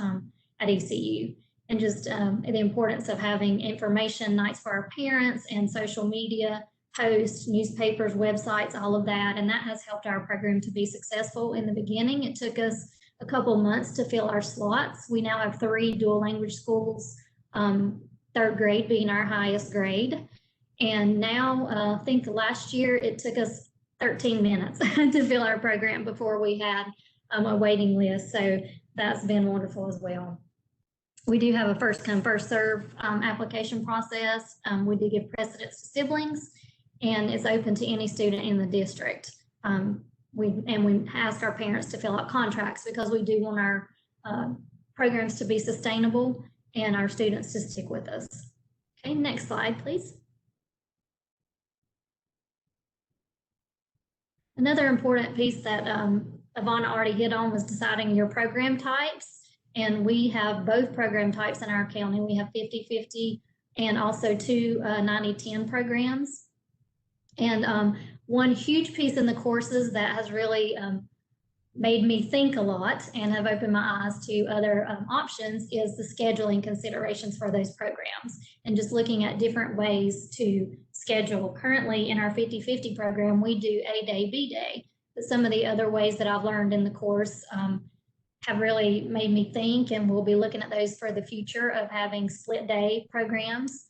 E: at ECU. And just the importance of having information nights for our parents and social media posts, newspapers, websites, all of that. And that has helped our program to be successful. In the beginning, it took us a couple months to fill our slots. We now have 3 dual language schools, 3rd grade being our highest grade. And now I think last year it took us 13 minutes to fill our program before we had a waiting list. So that's been wonderful as well. We do have a first come, first serve application process. We do give precedence to siblings, and it's open to any student in the district. We ask our parents to fill out contracts because we do want our programs to be sustainable and our students to stick with us. Okay, next slide, please. Another important piece that Ivanna already hit on was deciding your program types. And we have both program types in our county. We have 50-50 and also 2 90-10 programs. And one huge piece in the courses that has really made me think a lot and have opened my eyes to other options is the scheduling considerations for those programs and just looking at different ways to schedule. Currently in our 50-50 program, we do A day, B day, but some of the other ways that I've learned in the course have really made me think, and we'll be looking at those for the future of having split day programs,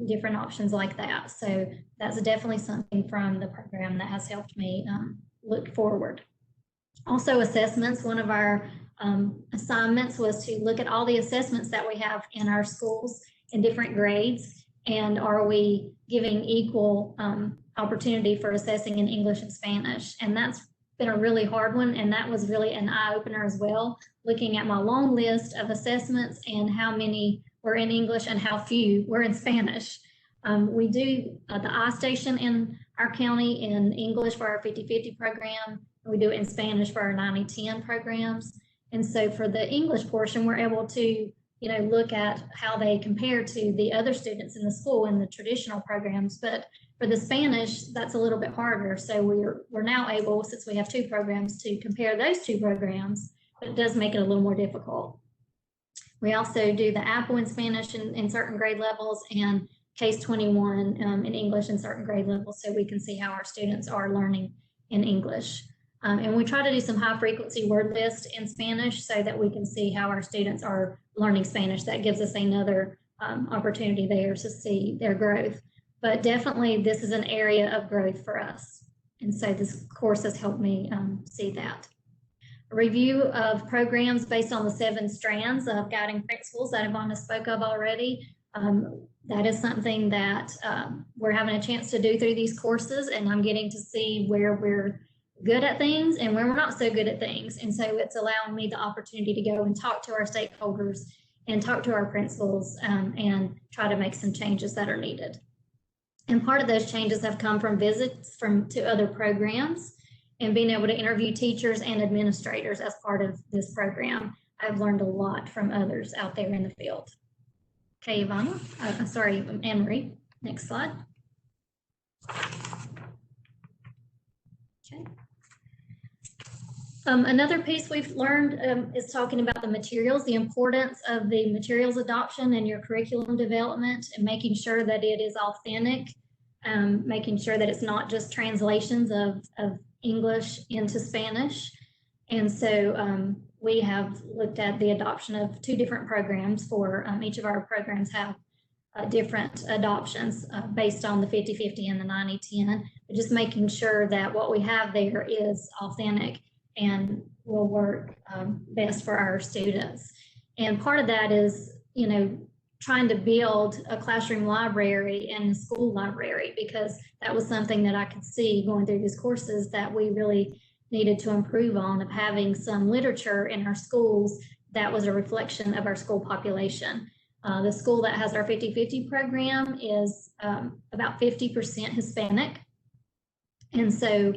E: different options like that. So that's definitely something from the program that has helped me look forward. Also assessments, one of our assignments was to look at all the assessments that we have in our schools in different grades, and are we giving equal opportunity for assessing in English and Spanish. And that's been a really hard one, and that was really an eye-opener as well, looking at my long list of assessments and how many were in English and how few were in Spanish. We do the I-Station in our county in English for our 50-50 program. We do it in Spanish for our 90-10 programs. And so for the English portion, we're able to, look at how they compare to the other students in the school in the traditional programs. But for the Spanish, that's a little bit harder. So we're now able, since we have 2 programs, to compare those 2 programs, but it does make it a little more difficult. We also do the Apple in Spanish in certain grade levels and Case 21 in English in certain grade levels, so we can see how our students are learning in English. And we try to do some high frequency word list in Spanish so that we can see how our students are learning Spanish. That gives us another opportunity there to see their growth. But definitely this is an area of growth for us. And so this course has helped me see that. A review of programs based on the 7 strands of guiding principles that Ivanna spoke of already. That is something that we're having a chance to do through these courses, and I'm getting to see where we're good at things and where we're not so good at things. And so it's allowing me the opportunity to go and talk to our stakeholders and talk to our principals and try to make some changes that are needed. And part of those changes have come from visits to other programs and being able to interview teachers and administrators as part of this program. I've learned a lot from others out there in the field. Okay, Ivanna, sorry, Anne-Marie, next slide. Okay. Another piece we've learned is talking about the materials, the importance of the materials adoption and your curriculum development and making sure that it is authentic making sure that it's not just translations of English into Spanish. And so we have looked at the adoption of 2 different programs for each of our programs have different adoptions based on the 50-50 and the 90-10, but just making sure that what we have there is authentic and will work best for our students. And part of that is, you know, trying to build a classroom library and a school library, because that was something that I could see going through these courses that we really needed to improve on, of having some literature in our schools that was a reflection of our school population. The school that has our 50-50 program is about 50% Hispanic. And so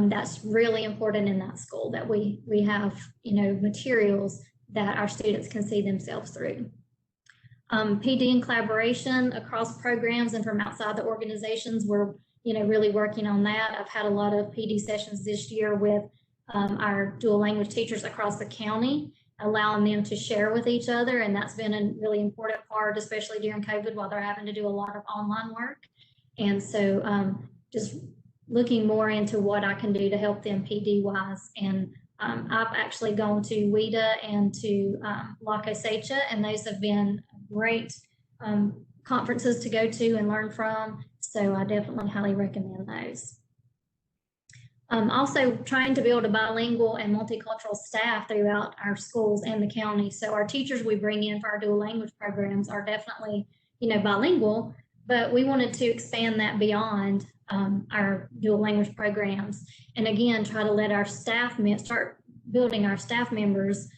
E: that's really important in that school, that we have, you know, materials that our students can see themselves through. PD and collaboration across programs and from outside the organizations, we're, you know, really working on that. I've had a lot of PD sessions this year with our dual language teachers across the county, allowing them to share with each other. And that's been a really important part, especially during COVID, while they're having to do a lot of online work. And so just looking more into what I can do to help them PD wise. And I've actually gone to WIDA and to La Cosecha, and those have been great conferences to go to and learn from. So I definitely highly recommend those. Also trying to build a bilingual and multicultural staff throughout our schools and the county. So our teachers we bring in for our dual language programs are definitely, you know, bilingual, but we wanted to expand that beyond our dual language programs. And again, try to let our staff start building our staff members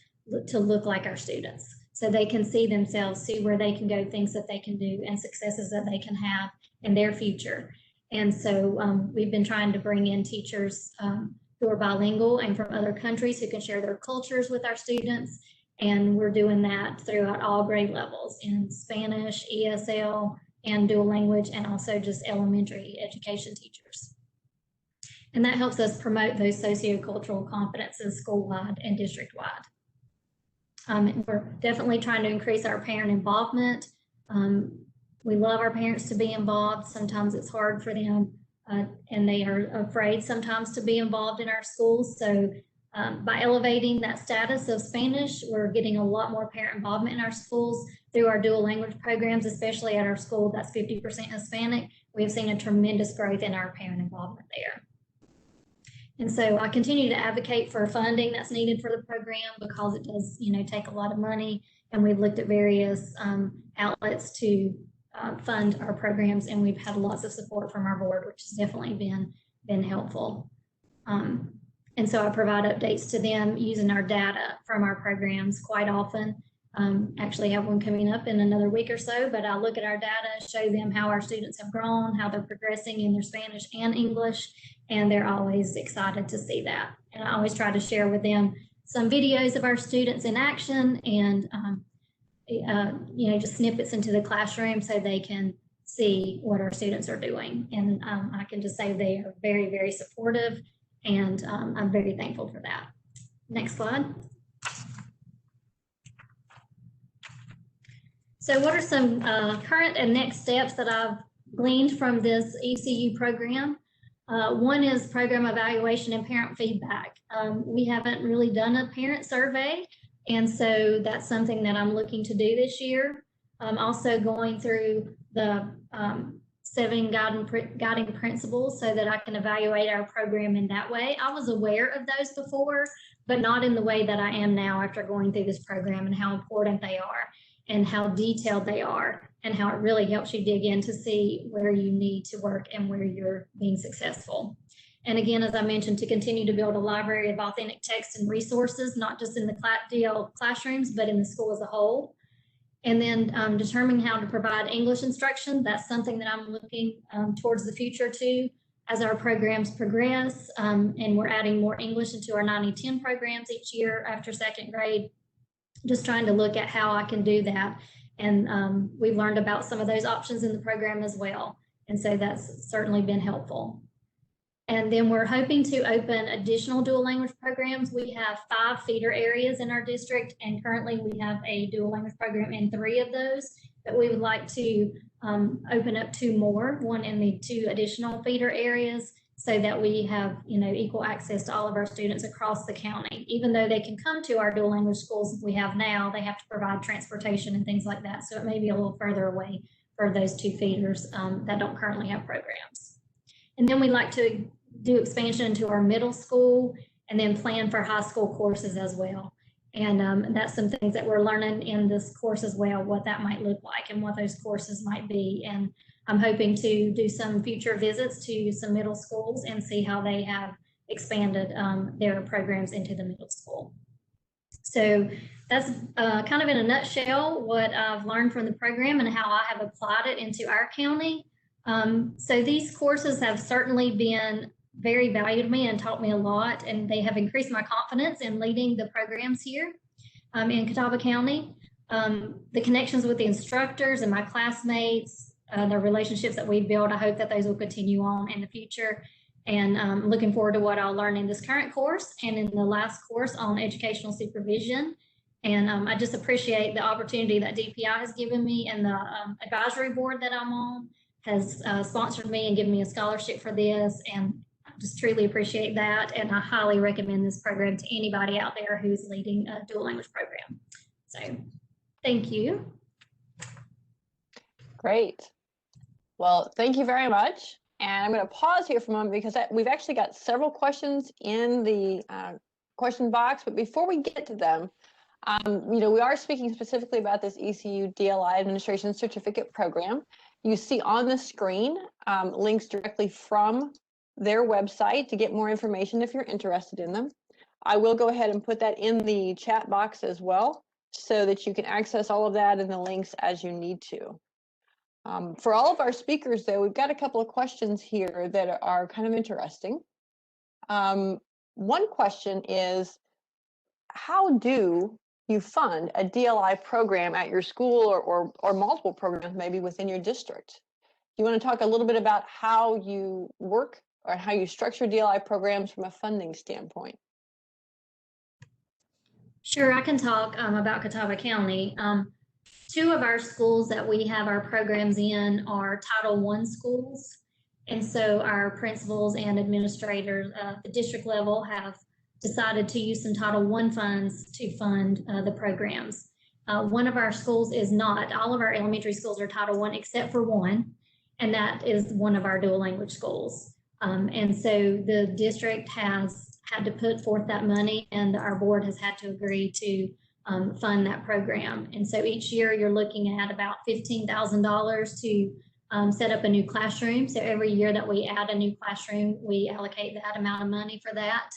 E: to look like our students, so they can see themselves, see where they can go, things that they can do, and successes that they can have in their future. And so we've been trying to bring in teachers who are bilingual and from other countries who can share their cultures with our students. And we're doing that throughout all grade levels in Spanish, ESL, and dual language, and also just elementary education teachers. And that helps us promote those socio-cultural competences school-wide and district-wide. We're definitely trying to increase our parent involvement. We love our parents to be involved. Sometimes it's hard for them and they are afraid sometimes to be involved in our schools. So by elevating that status of Spanish, we're getting a lot more parent involvement in our schools through our dual language programs, especially at our school that's 50% Hispanic. We've seen a tremendous growth in our parent involvement there. And so I continue to advocate for funding that's needed for the program, because it does, you know, take a lot of money. And we've looked at various outlets to fund our programs, and we've had lots of support from our board, which has definitely been helpful. And so I provide updates to them using our data from our programs quite often. Actually have one coming up in another week or so, but I look at our data, show them how our students have grown, how they're progressing in their Spanish and English, and they're always excited to see that. And I always try to share with them some videos of our students in action and you know, just snippets into the classroom so they can see what our students are doing. And I can just say they are very, very supportive, and I'm very thankful for that. Next slide. So what are some current and next steps that I've gleaned from this ECU program? One is program evaluation and parent feedback. We haven't really done a parent survey, and so that's something that I'm looking to do this year. I'm also going through the 7 guiding principles so that I can evaluate our program in that way. I was aware of those before, but not in the way that I am now after going through this program, and how important they are and how detailed they are, and how it really helps you dig in to see where you need to work and where you're being successful. And again, as I mentioned, to continue to build a library of authentic text and resources, not just in the DL classrooms, but in the school as a whole. And then determining how to provide English instruction. That's something that I'm looking towards the future too, as our programs progress. And we're adding more English into our 90-10 programs each year after 2nd grade. Just trying to look at how I can do that. And we've learned about some of those options in the program as well. And so that's certainly been helpful. And then we're hoping to open additional dual language programs. We have 5 feeder areas in our district, and currently we have a dual language program in 3 of those, but we would like to open up 2 more, one in the 2 additional feeder areas, so that we have, you know, equal access to all of our students across the county. Even though they can come to our dual language schools we have now, they have to provide transportation and things like that. So it may be a little further away for those 2 feeders that don't currently have programs. And then we'd like to do expansion into our middle school and then plan for high school courses as well. And that's some things that we're learning in this course as well, what that might look like and what those courses might be. And I'm hoping to do some future visits to some middle schools and see how they have expanded their programs into the middle school. So that's kind of in a nutshell what I've learned from the program and how I have applied it into our county. So these courses have certainly been very valuable to me and taught me a lot, and they have increased my confidence in leading the programs here in Catawba County. The connections with the instructors and my classmates, the relationships that we've built, I hope that those will continue on in the future. And I'm looking forward to what I'll learn in this current course and in the last course on educational supervision. And I just appreciate the opportunity that DPI has given me, and the advisory board that I'm on has sponsored me and given me a scholarship for this. And I just truly appreciate that. And I highly recommend this program to anybody out there who's leading a dual language program. So thank you.
A: Great. Well, thank you very much. And I'm going to pause here for a moment because we've actually got several questions in the question box. But before we get to them, you know, we are speaking specifically about this ECU DLI Administration Certificate Program. You see on the screen links directly from their website to get more information if you're interested in them. I will go ahead and put that in the chat box as well, so that you can access all of that and the links as you need to. For all of our speakers, though, we've got a couple of questions here that are kind of interesting. One question is, how do you fund a DLI program at your school or multiple programs maybe within your district? Do you want to talk a little bit about how you work or how you structure DLI programs from a funding standpoint?
E: Sure, I can talk about Catawba County. 2 of our schools that we have our programs in are Title I schools. And so our principals and administrators at the district level have decided to use some Title I funds to fund the programs. One of our schools is not. All of our elementary schools are Title I except for one, and that is one of our dual language schools. And so the district has had to put forth that money, and our board has had to agree to fund that program. And so each year you're looking at about $15,000 to set up a new classroom. So every year that we add a new classroom, we allocate that amount of money for that.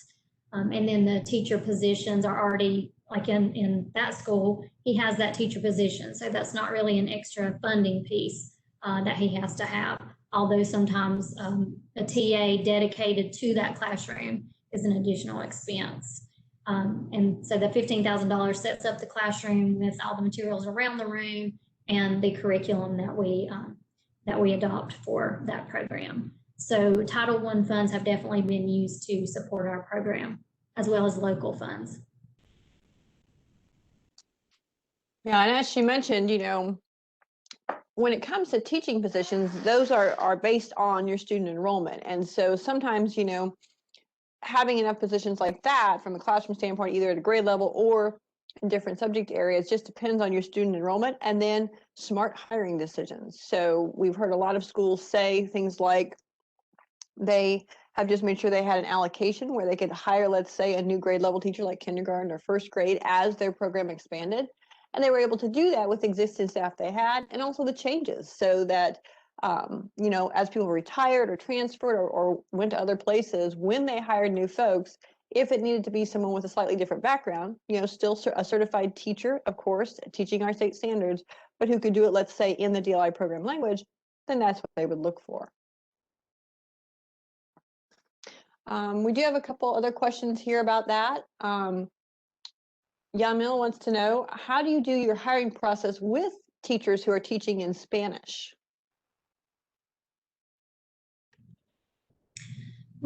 E: And then the teacher positions are already, like in that school, he has that teacher position. So that's not really an extra funding piece that he has to have. Although sometimes a TA dedicated to that classroom is an additional expense. And so the $15,000 sets up the classroom with all the materials around the room and the curriculum that we adopt for that program. So Title I funds have definitely been used to support our program, as well as local funds.
A: Yeah, and as she mentioned, you know, when it comes to teaching positions, those are based on your student enrollment. And so sometimes, you know, having enough positions like that from a classroom standpoint, either at a grade level or in different subject areas, just depends on your student enrollment and then smart hiring decisions. So we've heard a lot of schools say things like they have just made sure they had an allocation where they could hire, let's say, a new grade level teacher like kindergarten or first grade as their program expanded. And they were able to do that with existing staff they had, and also the changes, so that you know, as people retired or transferred or went to other places, when they hired new folks, if it needed to be someone with a slightly different background, you know, still a certified teacher, of course, teaching our state standards, but who could do it, let's say, in the DLI program language, then that's what they would look for. We do have a couple other questions here about that. Yamil wants to know, how do you do your hiring process with teachers who are teaching in Spanish?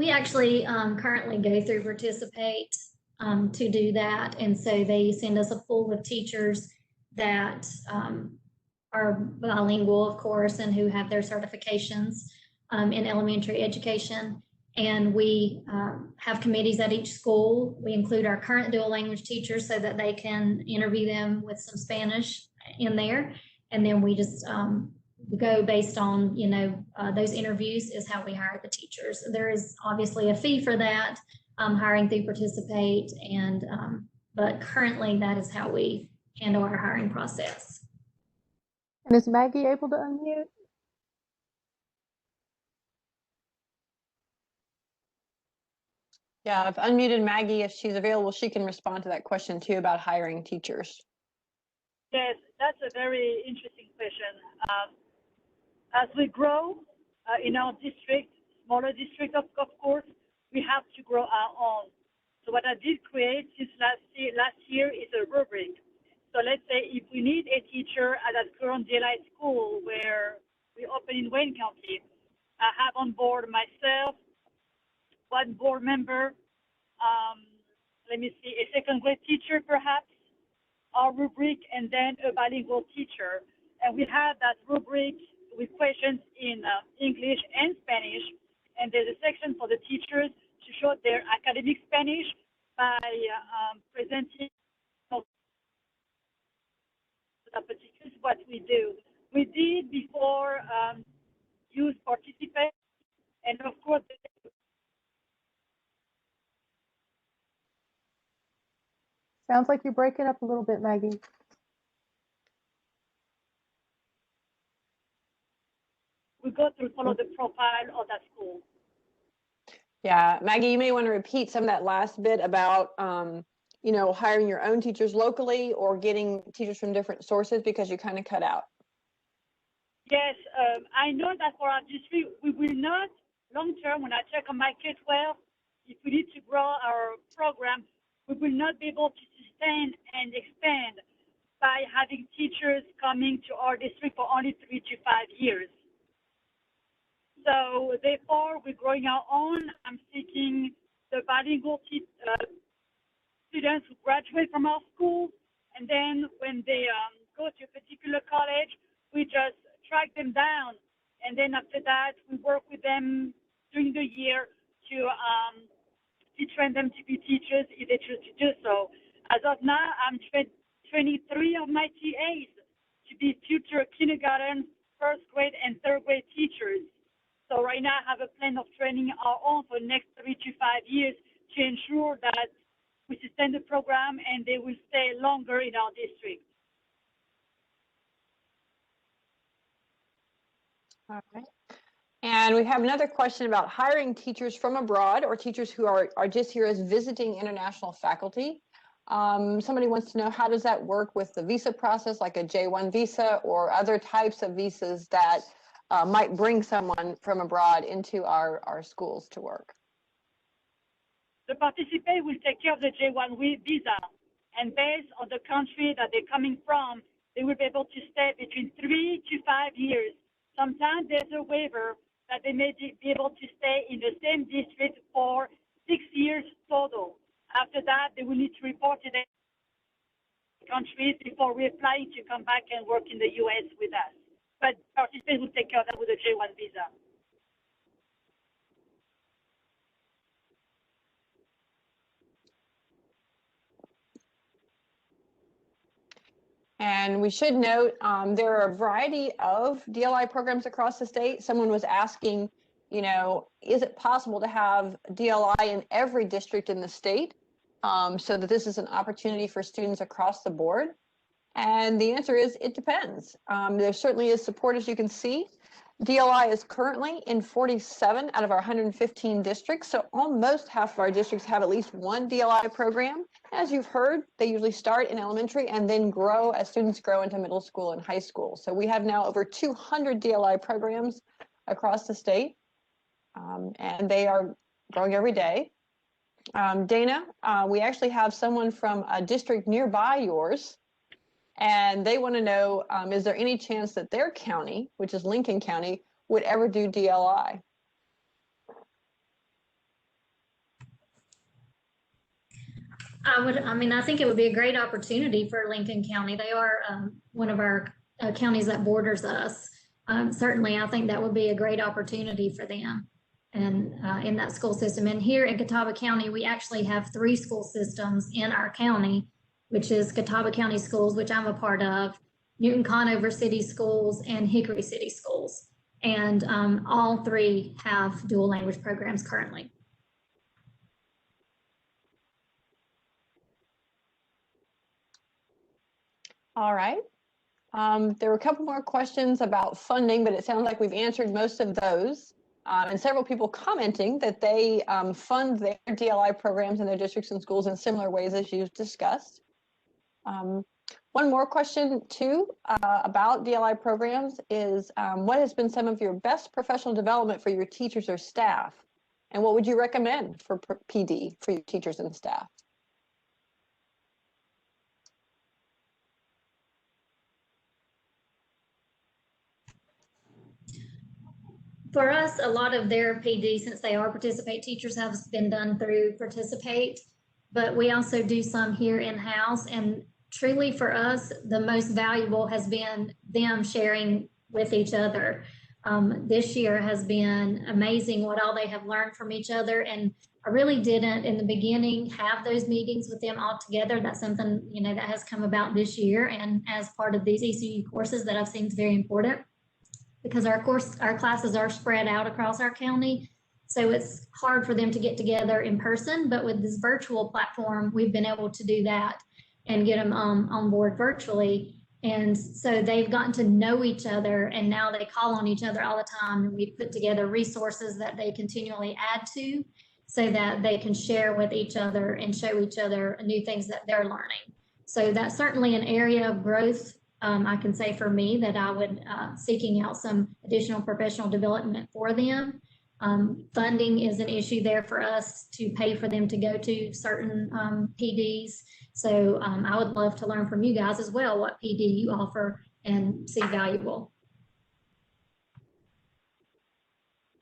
E: We actually currently go through Participate to do that. And so they send us a pool of teachers that are bilingual, of course, and who have their certifications in elementary education. And we have committees at each school. We include our current dual language teachers so that they can interview them with some Spanish in there. And then we just go based on, those interviews is how we hire the teachers. There is obviously a fee for that, hiring through Participate, and but currently that is how we handle our hiring process.
C: And is Maggie able to unmute?
A: Yeah, I've unmuted Maggie. If she's available, she can respond to that question too about hiring teachers.
D: Yes, that's a very interesting question. As we grow in our district, smaller district, of course, we have to grow our own. So what I did create since last year is a rubric. So let's say if we need a teacher at a current Dli school where we open in Wayne County, I have on board myself, one board member, let me see, a second grade teacher perhaps, our rubric, and then a bilingual teacher. And we have that rubric with questions in English and Spanish. And there's a section for the teachers to show their academic Spanish by presenting particularly what we do. We did before use Participate, and of course,
C: Sounds like you're breaking up a little bit, Maggie.
D: we go through follow the profile of that school.
A: Yeah, Maggie, you may want to repeat some of that last bit about, hiring your own teachers locally or getting teachers from different sources, because you kind of cut out.
D: Yes, I know that for our district, we will not, long term, when I check on my K-12, if we need to grow our program, we will not be able to sustain and expand by having teachers coming to our district for only 3 to 5 years. So therefore, we're growing our own. I'm seeking the bilingual students who graduate from our schools, and then when they go to a particular college, we just track them down, and then after that, we work with them during the year to train them to be teachers if they choose to do so. As of now, I'm training 3 of my TAs to be future kindergarten, first grade, and third grade teachers. So right now, I have a plan of training our own for the next 3 to 5 years to ensure that we sustain the program and they will stay longer in our district.
A: All right. And we have another question about hiring teachers from abroad or teachers who are just here as visiting international faculty. Somebody wants to know, how does that work with the visa process, like a J-1 visa or other types of visas that might bring someone from abroad into our schools to work?
D: The Participate will take care of the J-1 visa, and based on the country that they're coming from, they will be able to stay between 3 to 5 years. Sometimes there's a waiver that they may be able to stay in the same district for 6 years total. After that, they will need to report to the countries before reapplying to come back and work in the U.S. with us. But Participate will take care of that with a J-1 visa.
A: And we should note there are a variety of DLI programs across the state. Someone was asking, is it possible to have DLI in every district in the state, so that this is an opportunity for students across the board? And the answer is, it depends. There certainly is support, as you can see. DLI is currently in 47 out of our 115 districts, so almost half of our districts have at least one DLI program. As you've heard, they usually start in elementary and then grow as students grow into middle school and high school. So we have now over 200 DLI programs across the state, and they are growing every day. Dana, we actually have someone from a district nearby yours, and they want to know, is there any chance that their county, which is Lincoln County, would ever do DLI?
E: I think it would be a great opportunity for Lincoln County. They are one of our counties that borders us. Certainly, I think that would be a great opportunity for them and in that school system. And here in Catawba County, we actually have 3 school systems in our county, which is Catawba County Schools, which I'm a part of, Newton-Conover City Schools, and Hickory City Schools. And all 3 have dual language programs currently.
A: All right. There were a couple more questions about funding, but it sounds like we've answered most of those. And several people commenting that they fund their DLI programs in their districts and schools in similar ways as you've discussed. One more question too about DLI programs is what has been some of your best professional development for your teachers or staff? And what would you recommend for PD for your teachers and staff?
E: For us, a lot of their PD, since they are Participate teachers, have been done through Participate, but we also do some here in-house. And truly for us, the most valuable has been them sharing with each other. This year has been amazing what all they have learned from each other. And I really didn't in the beginning have those meetings with them all together. That's something, that has come about this year. And as part of these ECU courses that I've seen is very important, because our classes are spread out across our county. So it's hard for them to get together in person, but with this virtual platform, we've been able to do that and get them on board virtually. And so they've gotten to know each other, and now they call on each other all the time. And we put together resources that they continually add to so that they can share with each other and show each other new things that they're learning. So that's certainly an area of growth. I can say for me that I would seeking out some additional professional development for them. Funding is an issue there for us to pay for them to go to certain PDs. So I would love to learn from you guys as well what PD you offer and see valuable.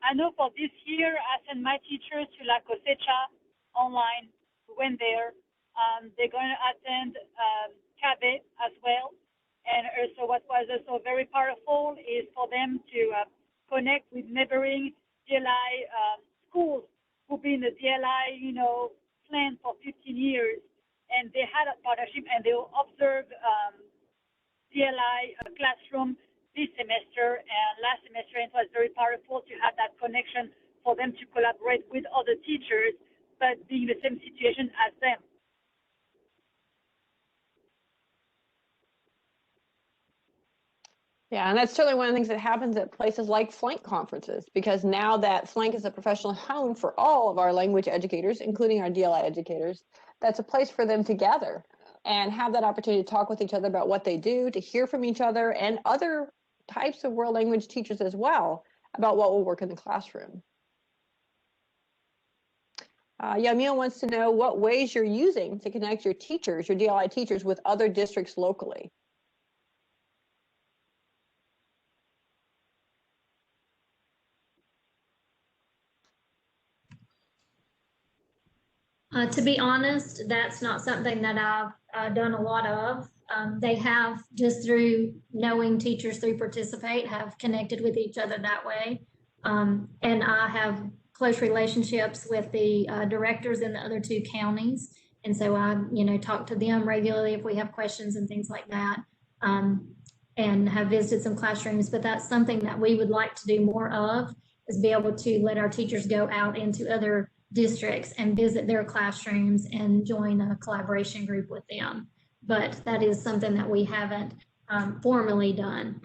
D: I know for this year, I sent my teachers to La Cosecha online. We went there. They're going to attend CABE as well. And also what was also very powerful is for them to connect with neighboring DLI schools who've been the DLI, plan for 15 years. And they had a partnership and they observed DLI classroom this semester and last semester. And it was very powerful to have that connection for them to collaborate with other teachers, but being in the same situation as them.
A: Yeah, and that's certainly one of the things that happens at places like FLANC conferences, because now that FLANC is a professional home for all of our language educators, including our DLI educators, that's a place for them to gather and have that opportunity to talk with each other about what they do, to hear from each other and other types of world language teachers as well about what will work in the classroom. Yamil wants to know what ways you're using to connect your teachers, your DLI teachers, with other districts locally.
E: To be honest, that's not something that I've done a lot of. They have, just through knowing teachers through Participate, have connected with each other that way. And I have close relationships with the directors in the other 2 counties. And so I, talk to them regularly if we have questions and things like that, and have visited some classrooms. But that's something that we would like to do more of, is be able to let our teachers go out into other districts and visit their classrooms and join a collaboration group with them. But that is something that we haven't formally done.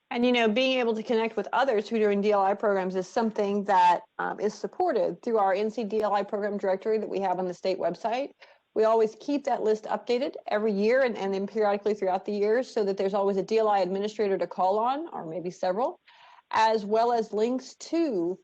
A: And, being able to connect with others who are doing DLI programs is something that is supported through our NC DLI program directory that we have on the state website. We always keep that list updated every year and then periodically throughout the years, so that there's always a DLI administrator to call on, or maybe several, as well as links to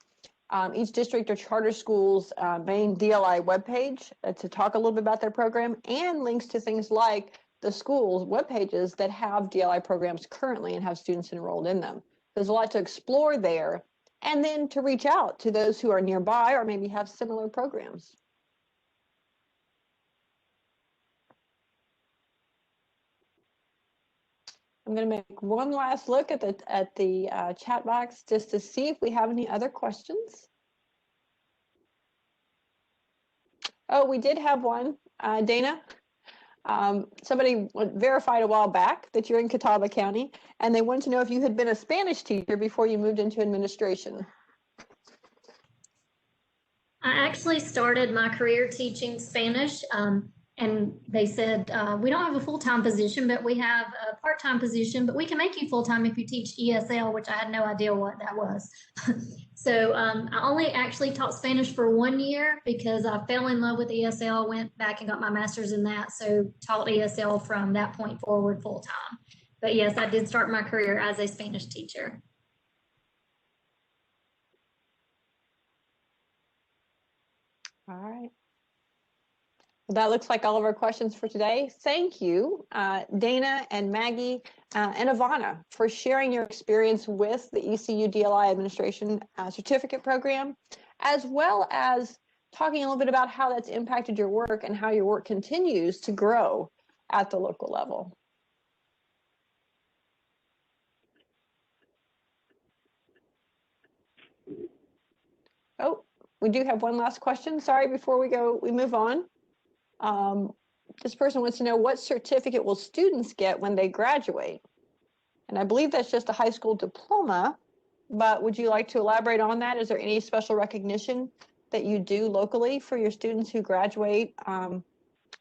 A: each district or charter school's main DLI webpage to talk a little bit about their program, and links to things like the school's web pages that have DLI programs currently and have students enrolled in them. There's a lot to explore there, and then to reach out to those who are nearby or maybe have similar programs. I'm going to make one last look at the chat box just to see if we have any other questions. Oh, we did have one, Dana. Somebody verified a while back that you're in Catawba County, and they wanted to know if you had been a Spanish teacher before you moved into administration.
E: I actually started my career teaching Spanish, and they said, we don't have a full-time position, but we have a part-time position, but we can make you full-time if you teach ESL, which I had no idea what that was. So I only actually taught Spanish for 1 year because I fell in love with ESL, went back and got my master's in that, so taught ESL from that point forward full-time. But yes, I did start my career as a Spanish teacher.
A: All right. Well, that looks like all of our questions for today. Thank you, Dana and Maggie and Ivanna, for sharing your experience with the ECU DLI Administration Certificate Program, as well as talking a little bit about how that's impacted your work and how your work continues to grow at the local level. Oh, we do have one last question. Sorry, before we move on. This person wants to know, what certificate will students get when they graduate? And I believe that's just a high school diploma, but would you like to elaborate on that? Is there any special recognition that you do locally for your students who graduate at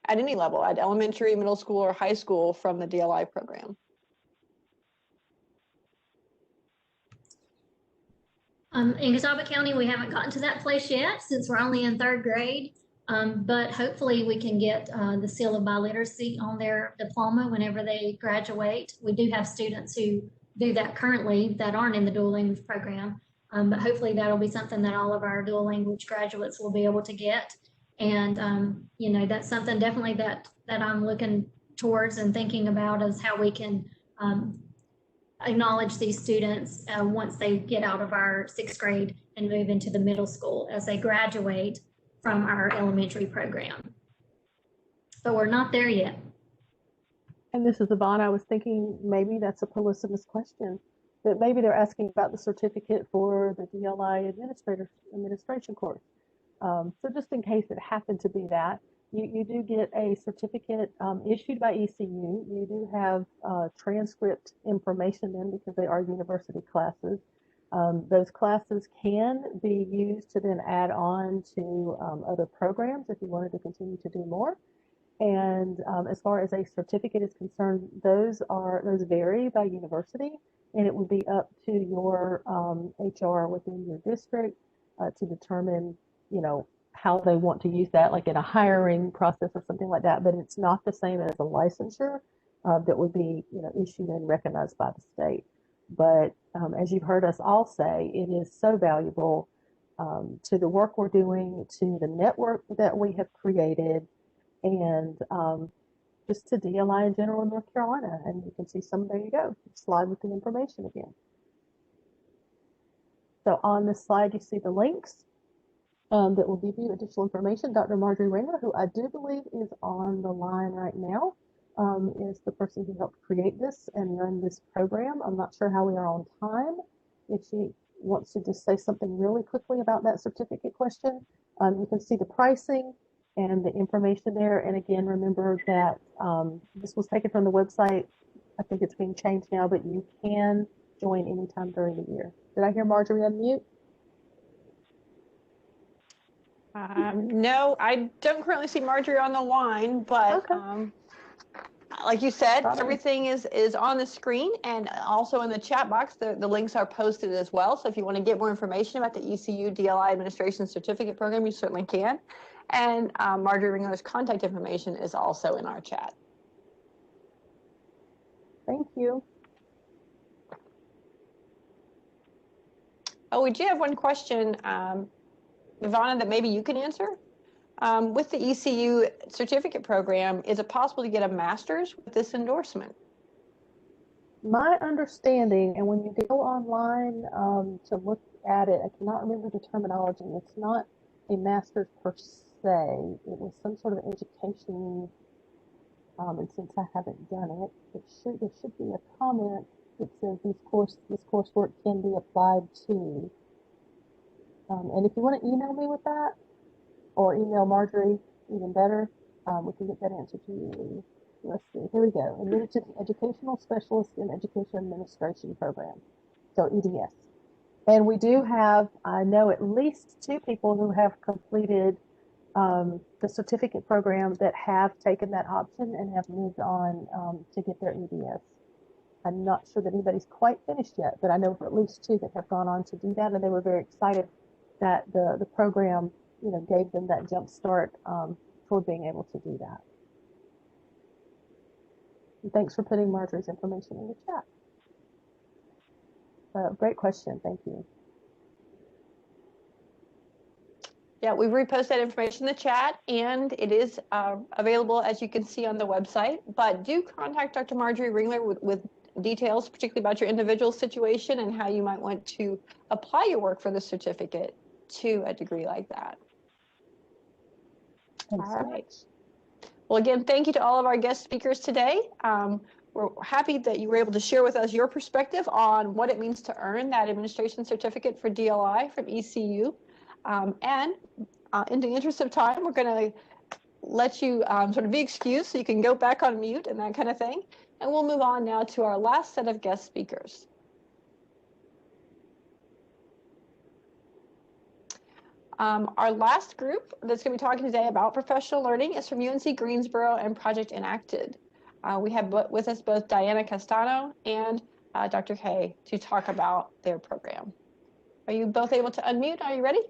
A: any level, at elementary, middle school, or high school from the DLI program?
E: In Catawba County, we haven't gotten to that place yet since we're only in 3rd grade. But hopefully we can get the seal of biliteracy on their diploma whenever they graduate. We do have students who do that currently that aren't in the dual language program, but hopefully that'll be something that all of our dual language graduates will be able to get. And you know, that's something definitely that I'm looking towards and thinking about, is how we can acknowledge these students once they get out of our 6th grade and move into the middle school as they graduate from our elementary program. But we're not there yet.
C: And this is Ivanna. I was thinking maybe that's a Pelicimus question, that maybe they're asking about the certificate for the DLI administration course. So just in case it happened to be that, you do get a certificate issued by ECU. You do have transcript information then, because they are university classes. Those classes can be used to then add on to other programs if you wanted to continue to do more. And as far as a certificate is concerned, those vary by university, and it would be up to your HR within your district to determine, you know, how they want to use that, like in a hiring process or something like that. But it's not the same as a licensure that would be, you know, issued and recognized by the state. But as you've heard us all say, it is so valuable to the work we're doing, to the network that we have created, and just to DLI in general in North Carolina. And you can see there you go, slide with the information again. So on this slide, you see the links that will give you additional information. Dr. Marjorie Ringer, who I do believe is on the line right now, is the person who helped create this and run this program. I'm not sure how we are on time. If she wants to just say something really quickly about that certificate question, you can see the pricing and the information there. And again, remember that this was taken from the website. I think it's being changed now, but you can join anytime during the year. Did I hear Marjorie unmute?
A: No, I don't currently see Marjorie on the line, but okay. Like you said, everything is on the screen, and also in the chat box, the links are posted as well. So if you want to get more information about the ECU DLI Administration Certificate Program, you certainly can. And Marjorie Ringer's contact information is also in our chat.
C: Thank you.
A: Oh, we do have one question, Ivanna, that maybe you can answer. With the ECU certificate program, is it possible to get a master's with this endorsement?
C: My understanding, and when you go online to look at it, I cannot remember the terminology. It's not a master's per se. It was some sort of education. And since I haven't done it, there should be a comment that says this coursework can be applied to. And if you want to email me with that, or email Marjorie, even better, we can get that answer to you. Let's see, here we go. Admitted to the Educational Specialist in Education Administration Program, so EDS. And we do have, I know at least 2 people who have completed the certificate program that have taken that option and have moved on to get their EDS. I'm not sure that anybody's quite finished yet, but I know for at least 2 that have gone on to do that, and they were very excited that the program, you know, gave them that jump start toward being able to do that. And thanks for putting Marjorie's information in the chat. Great question, thank you.
A: Yeah, we've reposted that information in the chat, and it is available, as you can see, on the website. But do contact Dr. Marjorie Ringler with details, particularly about your individual situation and how you might want to apply your work for the certificate to a degree like that.
C: Thanks
A: All
C: so
A: right.
C: much.
A: Well, again, thank you to all of our guest speakers today. We're happy that you were able to share with us your perspective on what it means to earn that administration certificate for DLI from ECU. In the interest of time, we're going to let you sort of be excused so you can go back on mute and that kind of thing. And we'll move on now to our last set of guest speakers. Our last group that's going to be talking today about professional learning is from UNC-Greensboro and Project EnACTeD. We have with us both Diana Castano and Dr. Hay to talk about their program. Are you both able to unmute? Are you ready?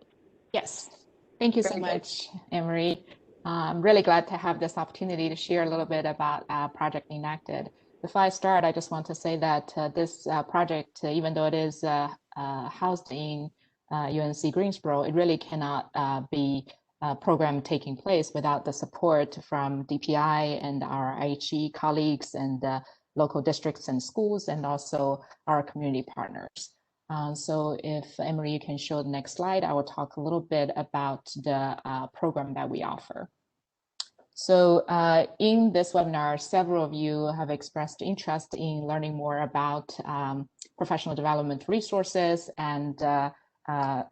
F: Yes. Thank you so much, Emery. I'm really glad to have this opportunity to share a little bit about Project EnACTeD. Before I start, I just want to say that this project, even though it is housed in UNC-Greensboro, it really cannot be a program taking place without the support from DPI and our IHE colleagues and local districts and schools, and also our community partners. So if Emery, you can show the next slide, I will talk a little bit about the program that we offer. So in this webinar, several of you have expressed interest in learning more about professional development resources and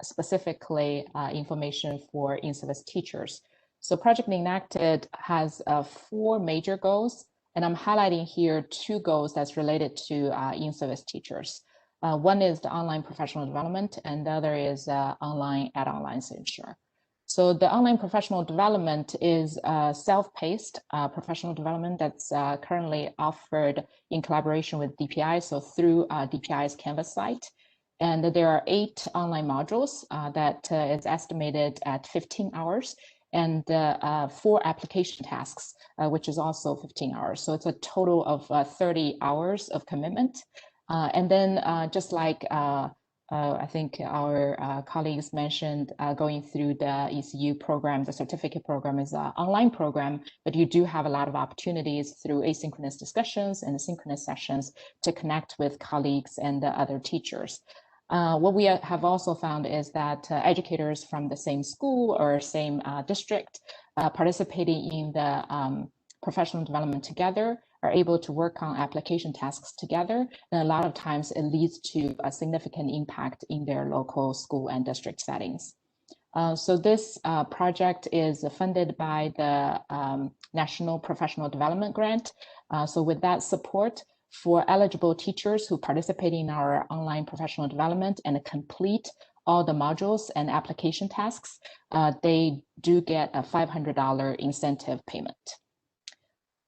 F: specifically information for in-service teachers. So Project EnACTeD has 4 major goals, and I'm highlighting here 2 goals that's related to in-service teachers. One is the online professional development, and the other is online add-on licensure. So the online professional development is self-paced professional development that's currently offered in collaboration with DPI, so through DPI's Canvas site. And there are 8 online modules that is estimated at 15 hours and 4 application tasks, which is also 15 hours. So it's a total of 30 hours of commitment. And then just like I think our colleagues mentioned, going through the ECU program, the certificate program is an online program, but you do have a lot of opportunities through asynchronous discussions and synchronous sessions to connect with colleagues and other teachers. What we have also found is that educators from the same school or same district participating in the professional development together are able to work on application tasks together. And a lot of times it leads to a significant impact in their local school and district settings. So this project is funded by the National Professional Development Grant. So with that support, for eligible teachers who participate in our online professional development and complete all the modules and application tasks, they do get a $500 incentive payment.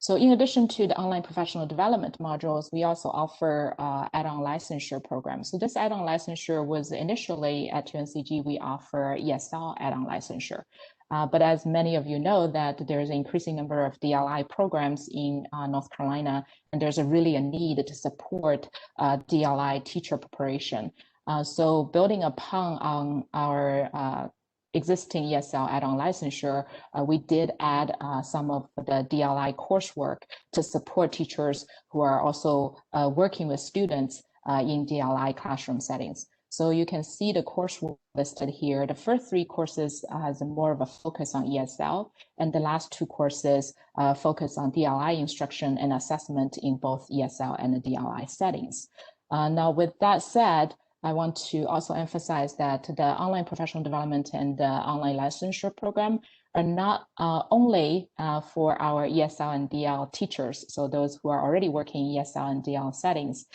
F: So in addition to the online professional development modules, we also offer add-on licensure programs. So this add-on licensure was initially at UNCG, we offer ESL add-on licensure. But as many of you know, that there's an increasing number of DLI programs in North Carolina, and there's really a need to support DLI teacher preparation. So building upon our existing ESL add-on licensure, we did add some of the DLI coursework to support teachers who are also working with students in DLI classroom settings. So you can see the coursework listed here. The first 3 courses has more of a focus on ESL, and the last 2 courses focus on DLI instruction and assessment in both ESL and the DLI settings. Now, with that said, I want to also emphasize that the online professional development and the online licensure program are not only for our ESL and DL teachers, so those who are already working in ESL and DL settings.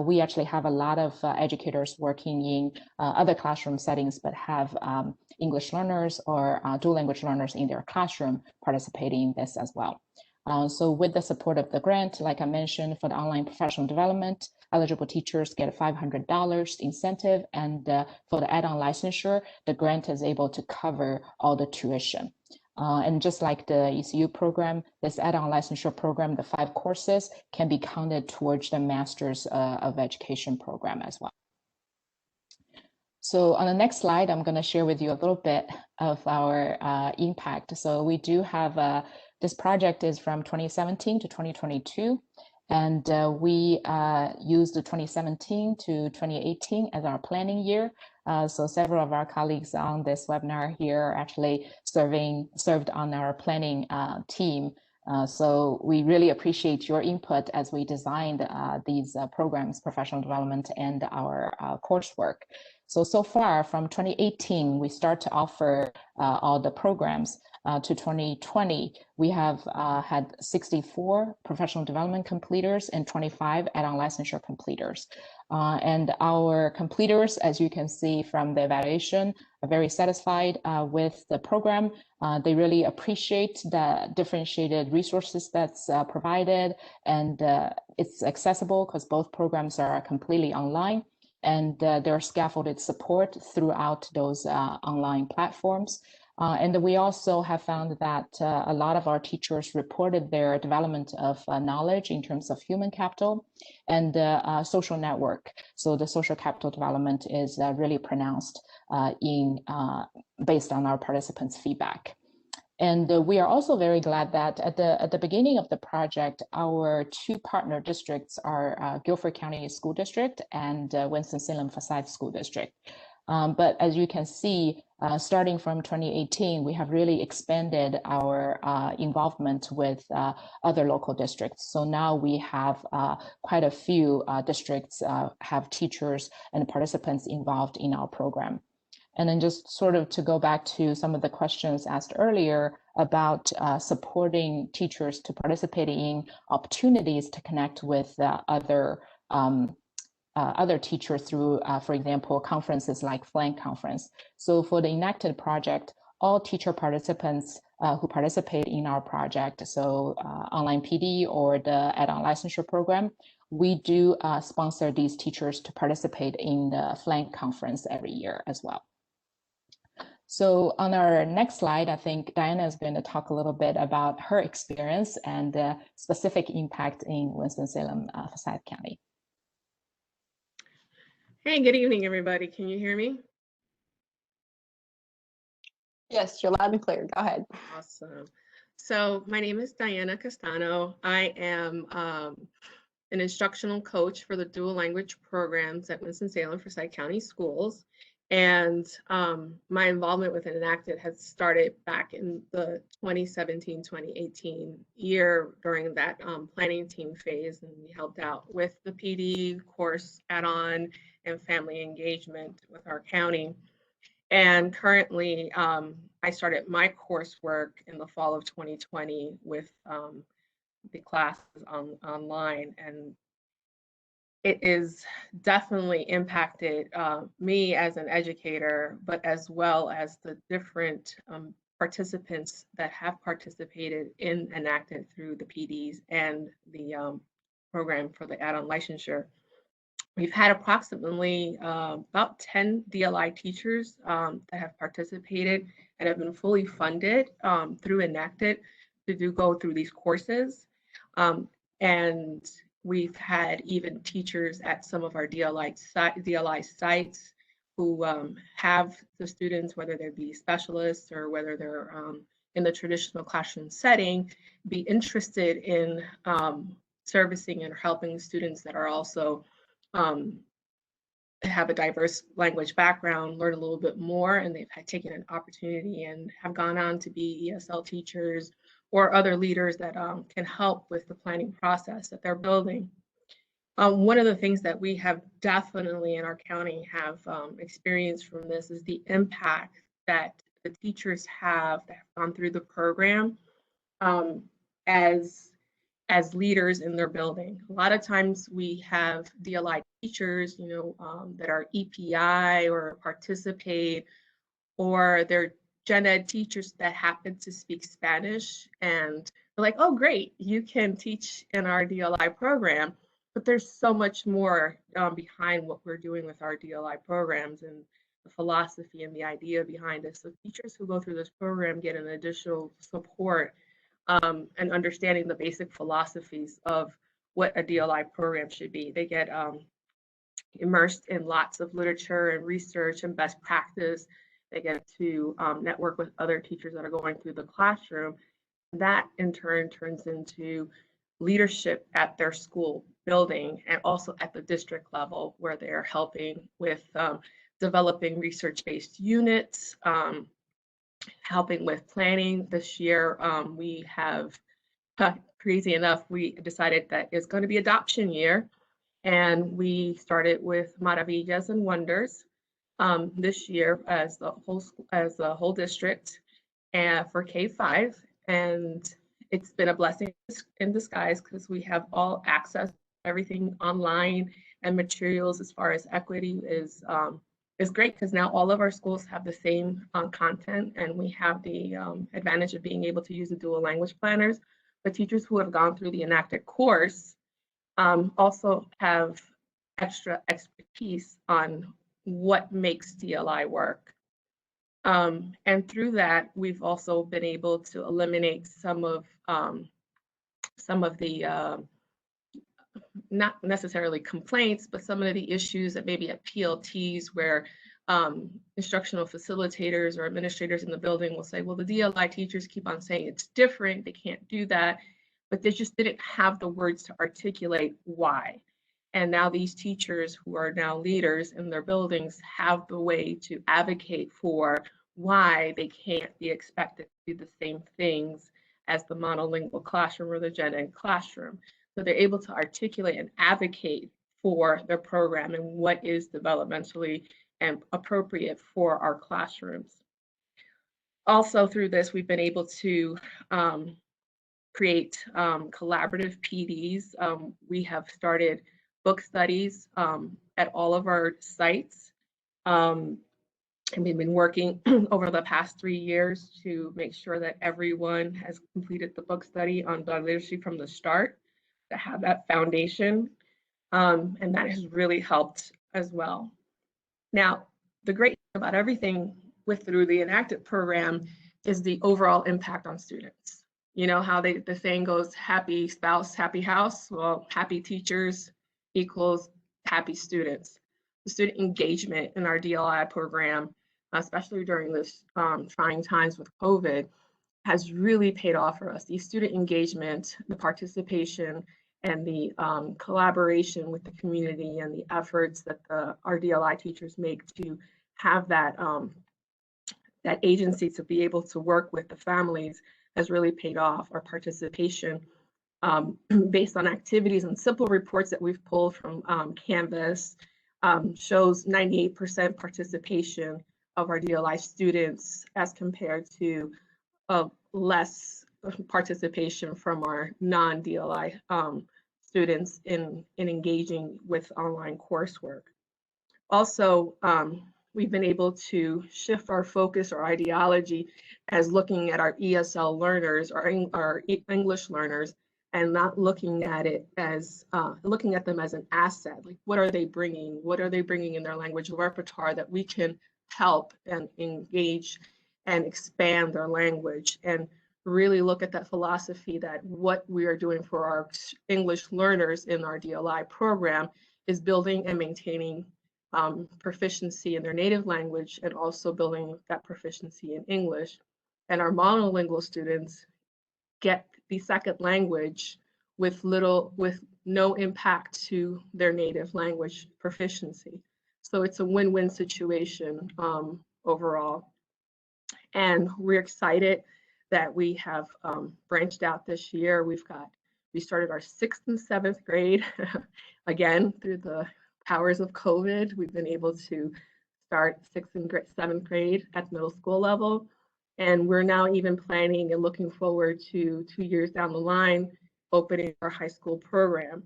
F: We actually have a lot of educators working in other classroom settings, but have English learners or dual language learners in their classroom participating in this as well. So with the support of the grant, like I mentioned, for the online professional development, eligible teachers get a $500 incentive, and for the add-on licensure, the grant is able to cover all the tuition. And just like the ECU program, this add-on licensure program, the 5 courses can be counted towards the Masters of Education program as well. So on the next slide, I'm going to share with you a little bit of our impact. So we do have this project is from 2017 to 2022. And we used the 2017 to 2018 as our planning year. So several of our colleagues on this webinar here actually served on our planning team. So we really appreciate your input as we designed these programs, professional development, and our coursework. So far from 2018, we start to offer all the programs. To 2020, we have had 64 professional development completers and 25 add-on licensure completers. And our completers, as you can see from the evaluation, are very satisfied with the program. They really appreciate the differentiated resources that's provided, and it's accessible because both programs are completely online, and there are scaffolded support throughout those online platforms. And we also have found that a lot of our teachers reported their development of knowledge in terms of human capital and social network. So the social capital development is really pronounced based on our participants' feedback. And we are also very glad that at the beginning of the project, our 2 partner districts are Guilford County School District and Winston-Salem Forsyth School District. But as you can see, starting from 2018, we have really expanded our involvement with other local districts. So now we have quite a few districts have teachers and participants involved in our program. And then just sort of to go back to some of the questions asked earlier about supporting teachers to participate in opportunities to connect with other teachers through, for example, conferences like FLANC conference. So for the EnACTeD project, all teacher participants who participate in our project, so online PD or the add-on licensure program, we do sponsor these teachers to participate in the FLANC conference every year as well. So on our next slide, I think Diana is going to talk a little bit about her experience and the specific impact in Winston-Salem, Forsyth County.
G: Hey, good evening, everybody. Can you hear me?
A: Yes, you're loud and clear. Go ahead.
G: Awesome. So my name is Diana Castano. I am an instructional coach for the dual language programs at Winston-Salem Forsyth County Schools. And my involvement with EnACTeD has started back in the 2017-2018 year during that planning team phase, and we helped out with the PD course add-on and family engagement with our county. And currently, I started my coursework in the fall of 2020 with the classes online, and it is definitely impacted me as an educator, but as well as the different participants that have participated in EnACTeD through the PDs and the program for the add-on licensure. We've had approximately about 10 DLI teachers that have participated and have been fully funded through EnACTeD to go through these courses. And We've had even teachers at some of our DLI sites who have the students, whether they be specialists or whether they're in the traditional classroom setting, be interested in servicing and helping students that are also have a diverse language background, learn a little bit more, and they've taken an opportunity and have gone on to be ESL teachers or other leaders that can help with the planning process that they're building. One of the things that we have definitely in our county have experienced from this is the impact that the teachers have that have gone through the program as leaders in their building. A lot of times we have DLI teachers, that are EPI or participate, or they're gen ed teachers that happen to speak Spanish, and they're like, oh, great, you can teach in our DLI program. But there's so much more behind what we're doing with our DLI programs and the philosophy and the idea behind it. So teachers who go through this program get an additional support and understanding the basic philosophies of what a DLI program should be. They get immersed in lots of literature and research and best practice. They get to network with other teachers that are going through the classroom. That in turn turns into leadership at their school building and also at the district level, where they're helping with developing research-based units, helping with planning. This year, we have, crazy enough, we decided that it's going to be adoption year, and we started with Maravillas and Wonders this year as the whole district, and for K-5, and it's been a blessing in disguise because we have all access to everything online, and materials as far as equity is great because now all of our schools have the same content, and we have the advantage of being able to use the dual language planners. But teachers who have gone through the EnACTeD course also have extra expertise on what makes DLI work. And through that, we've also been able to eliminate some of the not necessarily complaints, but some of the issues that maybe at PLTs where instructional facilitators or administrators in the building will say, well, the DLI teachers keep on saying it's different, they can't do that, but they just didn't have the words to articulate why. And now these teachers who are now leaders in their buildings have the way to advocate for why they can't be expected to do the same things as the monolingual classroom or the gen ed classroom. So they're able to articulate and advocate for their program and what is developmentally and appropriate for our classrooms. Also through this, we've been able to create collaborative PDs. We have started book studies at all of our sites. And we've been working over the past 3 years to make sure that everyone has completed the book study on Dog literacy from the start, to have that foundation. And that has really helped as well. Now, the great thing about everything through the EnACTeD program is the overall impact on students. You know how the saying goes, happy spouse, happy house? Well, happy teachers equals happy students. The student engagement in our DLI program, especially during this trying times with COVID, has really paid off for us. The student engagement, the participation, and the collaboration with the community and the efforts that our DLI teachers make to have that agency to be able to work with the families has really paid off. Our participation based on activities and simple reports that we've pulled from Canvas shows 98% participation of our DLI students as compared to less participation from our non-DLI students in engaging with online coursework. Also, we've been able to shift our focus or ideology as looking at our ESL learners or our English learners, and not looking at it as looking at them as an asset. Like, what are they bringing? What are they bringing in their language repertoire that we can help and engage and expand their language? And really look at that philosophy that what we are doing for our English learners in our DLI program is building and maintaining proficiency in their native language and also building that proficiency in English. And our monolingual students get the second language with no impact to their native language proficiency. So it's a win-win situation overall. And we're excited that we have branched out this year. We started our 6th and 7th grade. Again, through the powers of COVID, we've been able to start 6th and 7th grade at middle school level. And we're now even planning and looking forward to 2 years down the line, opening our high school program.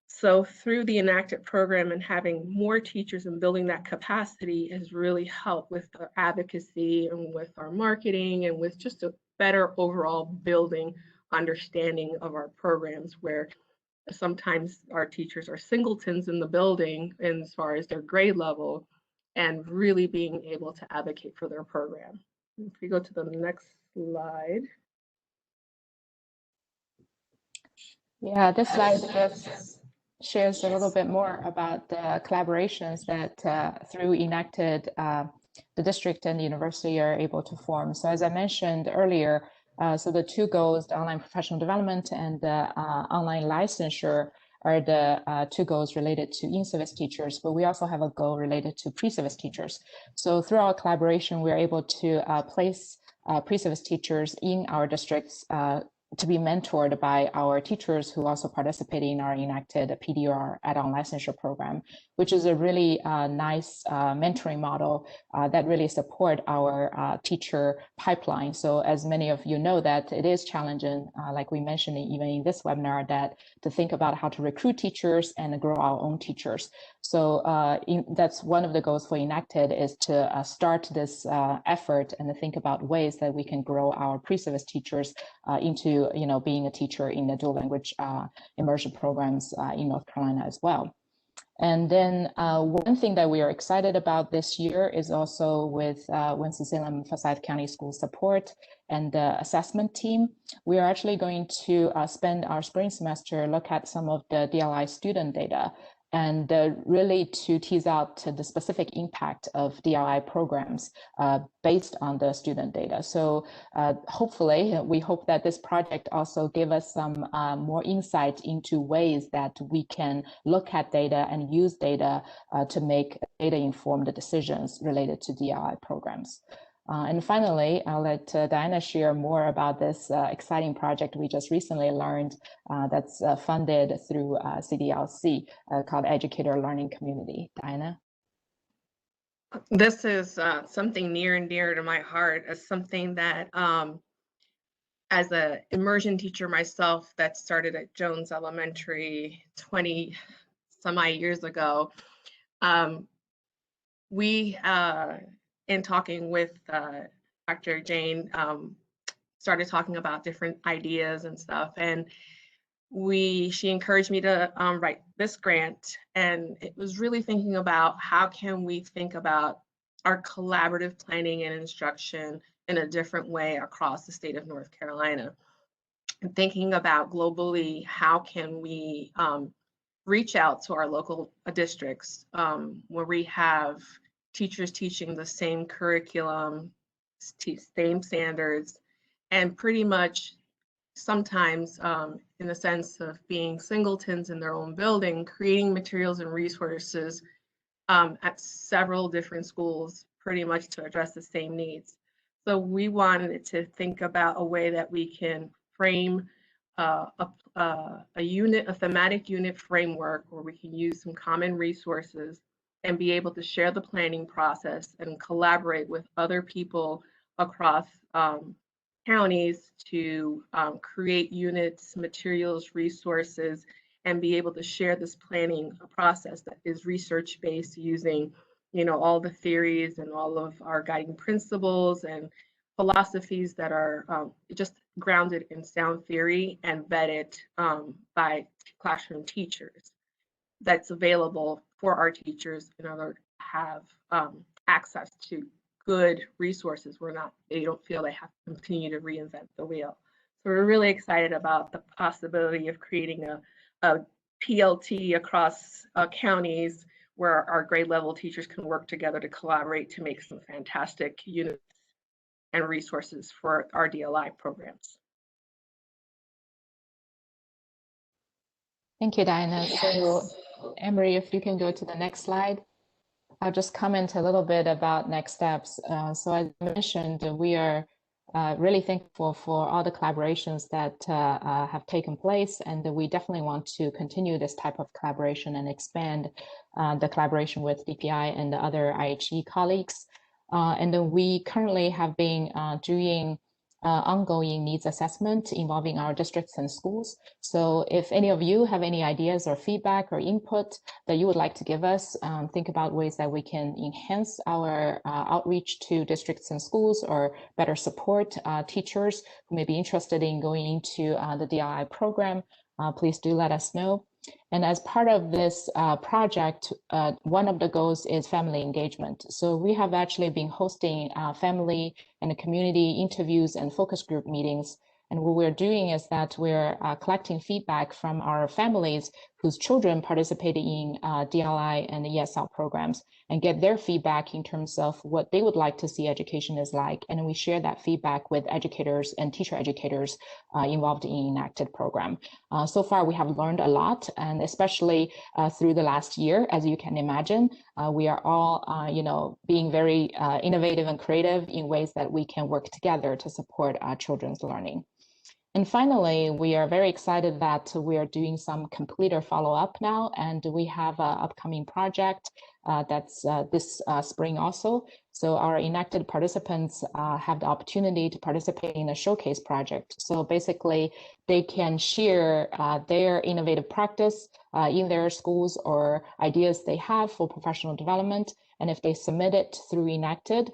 G: So through the EnACTeD program and having more teachers and building that capacity has really helped with our advocacy and with our marketing and with just a better overall building understanding of our programs, where sometimes our teachers are singletons in the building as far as their grade level, and really being able to advocate for their program. If we go to the next slide.
F: Yeah, this slide just shares a little bit more about the collaborations that through EnACTeD, the district and the university are able to form. So as I mentioned earlier, so the 2 goals, the online professional development and the online licensure, are the 2 goals related to in-service teachers, but we also have a goal related to pre-service teachers. So through our collaboration, we're able to place pre-service teachers in our districts to be mentored by our teachers who also participate in our EnACTeD PDR add-on licensure program, which is a really nice mentoring model that really support our teacher pipeline. So as many of you know, that it is challenging, like we mentioned even in this webinar, that to think about how to recruit teachers and grow our own teachers. So that's one of the goals for EnACTeD, is to start this effort and to think about ways that we can grow our pre-service teachers into being a teacher in the dual language immersion programs in North Carolina as well. And then one thing that we are excited about this year is also with Winston-Salem Forsyth County School support and the assessment team. We are actually going to spend our spring semester look at some of the DLI student data and really to tease out the specific impact of DLI programs based on the student data. So hopefully, we hope that this project also give us some more insight into ways that we can look at data and use data to make data-informed decisions related to DLI programs. And finally, I'll let Diana share more about this exciting project we just recently learned that's funded through CDLC called Educator Learning Community. Diana?
G: This is something near and dear to my heart, as something that as an immersion teacher myself that started at Jones Elementary 20 some odd years ago, we in talking with Dr. Jane, started talking about different ideas and stuff, and she encouraged me to write this grant, and it was really thinking about how can we think about our collaborative planning and instruction in a different way across the state of North Carolina, and thinking about globally, how can we reach out to our local districts where we have teachers teaching the same curriculum, same standards, and pretty much sometimes in the sense of being singletons in their own building, creating materials and resources at several different schools, pretty much to address the same needs. So we wanted to think about a way that we can frame a thematic unit framework where we can use some common resources and be able to share the planning process and collaborate with other people across counties to create units, materials, resources, and be able to share this planning process that is research-based, using, all the theories and all of our guiding principles and philosophies that are just grounded in sound theory and vetted by classroom teachers. That's available for our teachers in order to have access to good resources. They don't feel they have to continue to reinvent the wheel. So we're really excited about the possibility of creating a PLT across counties where our grade level teachers can work together to collaborate to make some fantastic units and resources for our DLI programs.
F: Thank you, Diana. So, Emery, if you can go to the next slide. I'll just comment a little bit about next steps. So as I mentioned, we are really thankful for all the collaborations that have taken place, and we definitely want to continue this type of collaboration and expand the collaboration with DPI and the other IHE colleagues. And then we currently have been doing ongoing needs assessment involving our districts and schools. So if any of you have any ideas or feedback or input that you would like to give us, think about ways that we can enhance our outreach to districts and schools or better support teachers who may be interested in going into the DLI program, please do let us know. And as part of this project, one of the goals is family engagement. So we have actually been hosting family and community interviews and focus group meetings. And what we're doing is that we're collecting feedback from our families whose children participated in DLI and ESL programs and get their feedback in terms of what they would like to see education is like. And we share that feedback with educators and teacher educators involved in EnACTeD program. So far, we have learned a lot, and especially through the last year, as you can imagine, we are all being very innovative and creative in ways that we can work together to support children's learning. And finally, we are very excited that we are doing some completer follow-up now, and we have an upcoming project that's this spring also. So our EnACTeD participants have the opportunity to participate in a showcase project. So basically, they can share their innovative practice in their schools or ideas they have for professional development. And if they submit it through EnACTeD,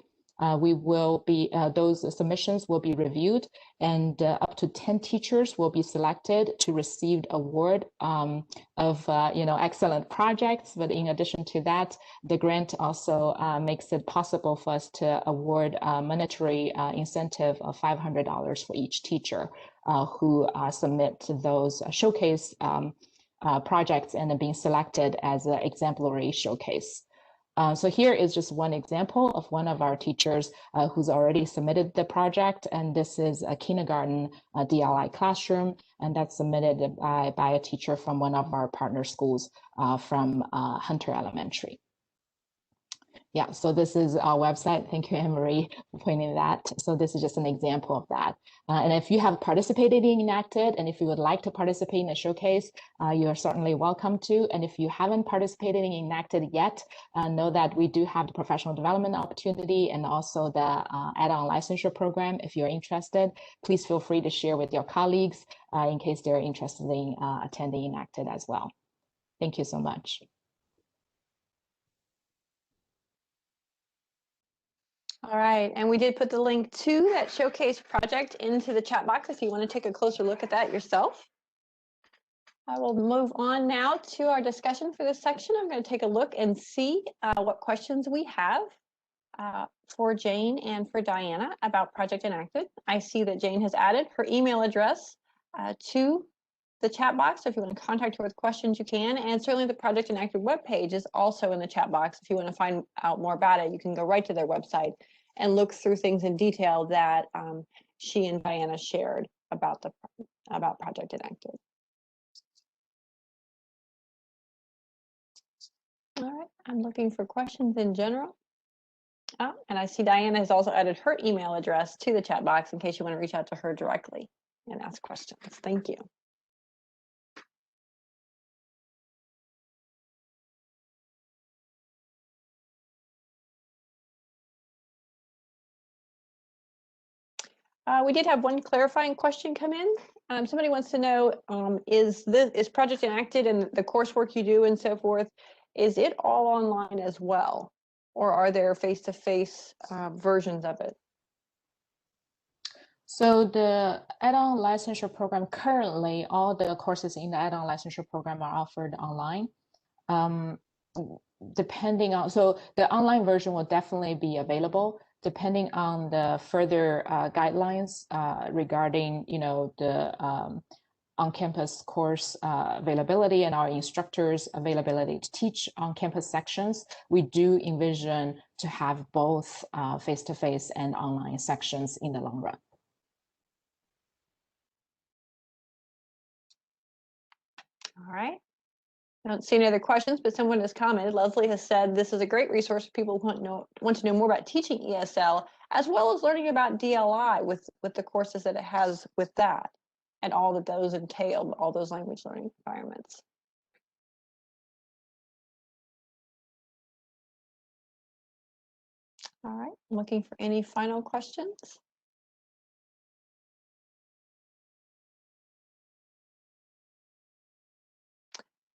F: we will be those submissions will be reviewed, and up to 10 teachers will be selected to receive award of excellent projects. But in addition to that, the grant also makes it possible for us to award a monetary incentive of $500 for each teacher who submit those showcase projects and are being selected as an exemplary showcase. So here is just one example of one of our teachers who's already submitted the project, and this is a kindergarten DLI classroom, and that's submitted by a teacher from one of our partner schools from Hunter Elementary. Yeah, so this is our website. Thank you, Anne-Marie, for pointing that. So this is just an example of that. And if you have participated in EnACTeD, and if you would like to participate in a showcase, you are certainly welcome to. And if you haven't participated in EnACTeD yet, know that we do have the professional development opportunity and also the add-on licensure program. If you're interested, please feel free to share with your colleagues in case they're interested in attending EnACTeD as well. Thank you so much.
A: All right, and we did put the link to that showcase project into the chat box if you want to take a closer look at that yourself. I will move on now to our discussion for this section. I'm going to take a look and see what questions we have for Jane and for Diana about Project EnACTeD. I see that Jane has added her email address to the chat box. So if you want to contact her with questions, you can. And certainly the Project EnACTeD webpage is also in the chat box. If you want to find out more about it, you can go right to their website and look through things in detail that she and Diana shared about Project EnACTeD. All right, I'm looking for questions in general. Oh, and I see Diana has also added her email address to the chat box in case you want to reach out to her directly and ask questions. Thank you. We did have one clarifying question come in. Somebody wants to know, is Project EnACTeD and the coursework you do and so forth, is it all online as well? Or are there face-to-face versions of it?
F: So the add-on licensure program, currently all the courses in the add-on licensure program are offered online. Depending on, so the online version will definitely be available. depending on the further guidelines regarding, the on-campus course availability and our instructors' availability to teach on-campus sections, we do envision to have both face-to-face and online sections in the long run.
A: All right. I don't see any other questions, but someone has commented. Leslie has said this is a great resource for people who want to know more about teaching ESL, as well as learning about DLI with the courses that it has with that and all that those entail, all those language learning environments. All right, I'm looking for any final questions.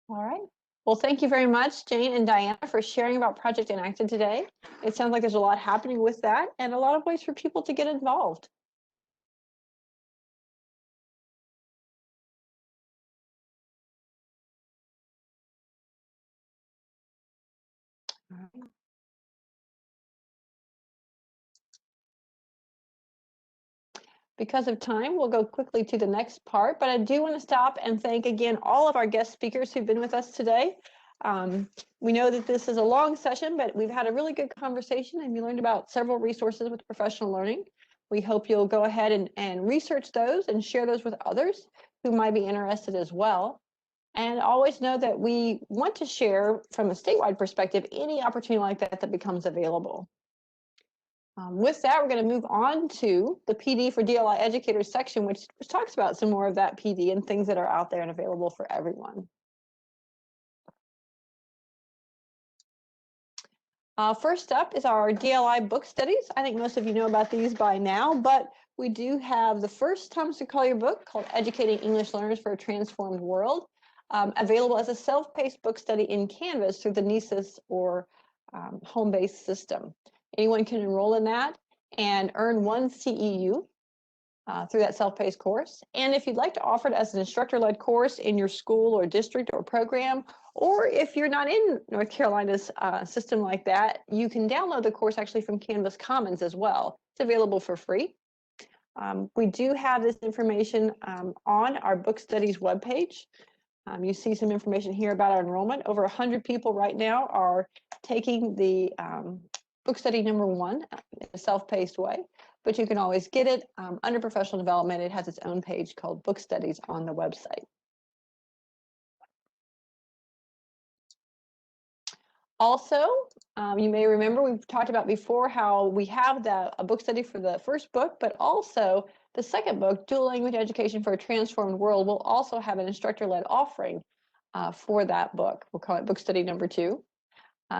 A: All right. Well, thank you very much, Jane and Diana, for sharing about Project EnACTeD today. It sounds like there's a lot happening with that and a lot of ways for people to get involved. All right. Because of time, we'll go quickly to the next part, but I do want to stop and thank again all of our guest speakers who've been with us today. We know that this is a long session, but we've had a really good conversation and you learned about several resources with professional learning. We hope you'll go ahead and research those and share those with others who might be interested as well. And always know that we want to share from a statewide perspective any opportunity like that becomes available. With that, we're going to move on to the PD for DLI Educators section, which talks about some more of that PD and things that are out there and available for everyone. First up is our DLI book studies. I think most of you know about these by now, but we do have the first Thomas and Collier book called Educating English Learners for a Transformed World, available as a self-paced book study in Canvas through the NESIS or home-based system. Anyone can enroll in that and earn 1 CEU through that self-paced course. And if you'd like to offer it as an instructor-led course in your school or district or program, or if you're not in North Carolina's system like that, you can download the course actually from Canvas Commons as well. It's available for free. We do have this information on our book studies webpage. You see some information here about our enrollment. Over 100 people right now are taking the book study number 1 in a self-paced way, but you can always get it under professional development. It has its own page called Book Studies on the website. Also, you may remember we've talked about before how we have a book study for the first book, but also the second book, Dual Language Education for a Transformed World, will also have an instructor-led offering for that book. We'll call it book study number 2.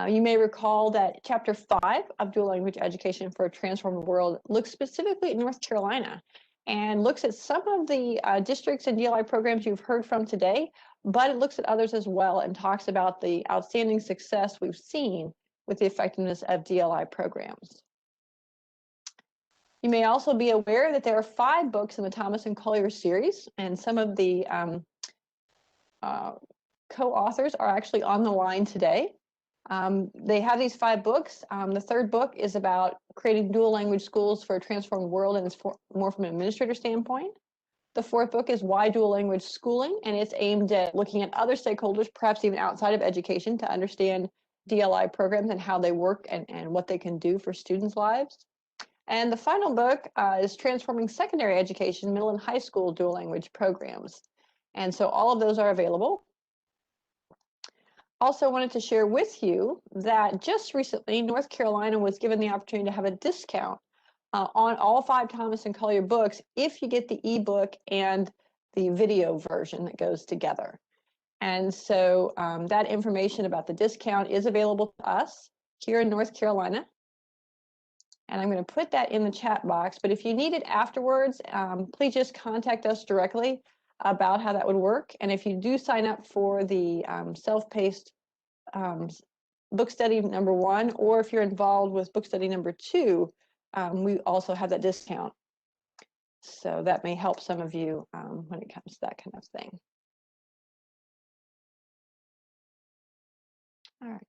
A: You may recall that Chapter 5 of Dual Language Education for a Transformed World looks specifically at North Carolina and looks at some of the districts and DLI programs you've heard from today, but it looks at others as well and talks about the outstanding success we've seen with the effectiveness of DLI programs. You may also be aware that there are 5 books in the Thomas and Collier series, and some of the co-authors are actually on the line today. They have these 5 books. The third book is about creating dual language schools for a transformed world, and it's more from an administrator standpoint. The fourth book is Why Dual Language Schooling, and it's aimed at looking at other stakeholders, perhaps even outside of education, to understand DLI programs and how they work and what they can do for students' lives. And the final book is Transforming Secondary Education, Middle and High School Dual Language Programs. And so all of those are available. Also wanted to share with you that just recently, North Carolina was given the opportunity to have a discount on all 5 Thomas and Collier books if you get the ebook and the video version that goes together. And so that information about the discount is available to us here in North Carolina. And I'm going to put that in the chat box, but if you need it afterwards, please just contact us directly about how that would work. And if you do sign up for the self-paced book study number 1, or if you're involved with book study number 2, we also have that discount. So that may help some of you when it comes to that kind of thing. All right.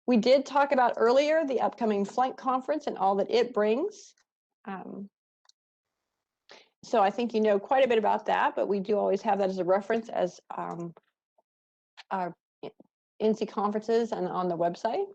A: We did talk about earlier the upcoming FLANC conference and all that it brings. So I think you know quite a bit about that, but we do always have that as a reference as our NC conferences and on the website.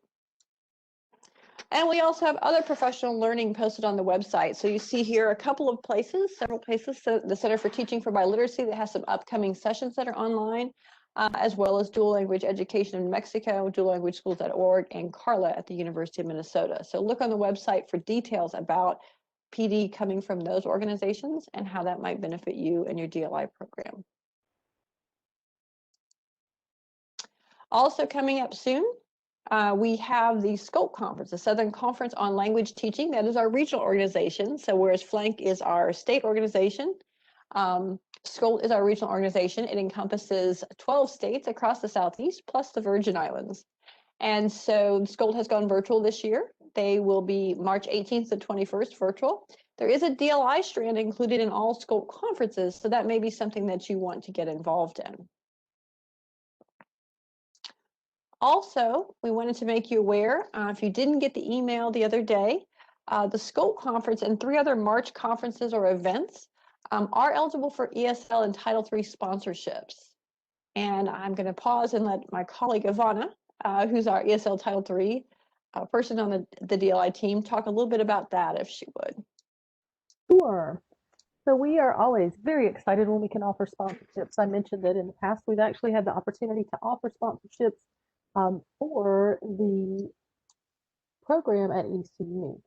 A: And we also have other professional learning posted on the website. So you see here a couple of places, several places. So the Center for Teaching for Biliteracy that has some upcoming sessions that are online, as well as Dual Language Education in Mexico, duallanguageschools.org, and Carla at the University of Minnesota. So look on the website for details about PD coming from those organizations and how that might benefit you and your DLI program. Also coming up soon, we have the SCOLT conference, the Southern Conference on Language Teaching. That is our regional organization. So whereas FLANC is our state organization, SCOLT is our regional organization. It encompasses 12 states across the Southeast, plus the Virgin Islands. And so SCOLT has gone virtual this year. They will be March 18th to 21st virtual. There is a DLI strand included in all SCOLT conferences, so that may be something that you want to get involved in. Also, we wanted to make you aware, if you didn't get the email the other day, the SCOLT conference and 3 other March conferences or events are eligible for ESL and Title III sponsorships. And I'm going to pause and let my colleague Ivanna, who's our ESL Title III person on the DLI team, talk a little bit about that if she would.
C: Sure. So we are always very excited when we can offer sponsorships. I mentioned that in the past, we've actually had the opportunity to offer sponsorships for the program at ECU.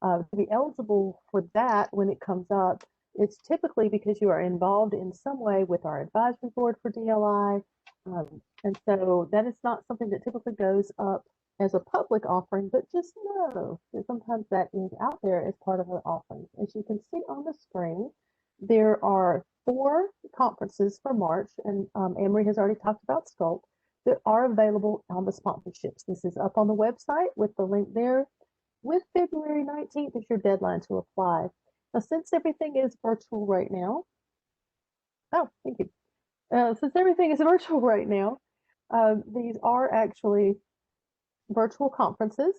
C: To be eligible for that when it comes up, it's typically because you are involved in some way with our advisory board for DLI. And so that is not something that typically goes up as a public offering, but just know that sometimes that is out there as part of our offerings. As you can see on the screen, there are 4 conferences for March, and Anne-Marie has already talked about SCOLT, that are available on the sponsorships. This is up on the website with the link there, with February 19th as your deadline to apply. Now, since everything is virtual right now, thank you. Since everything is virtual right now, these are actually virtual conferences.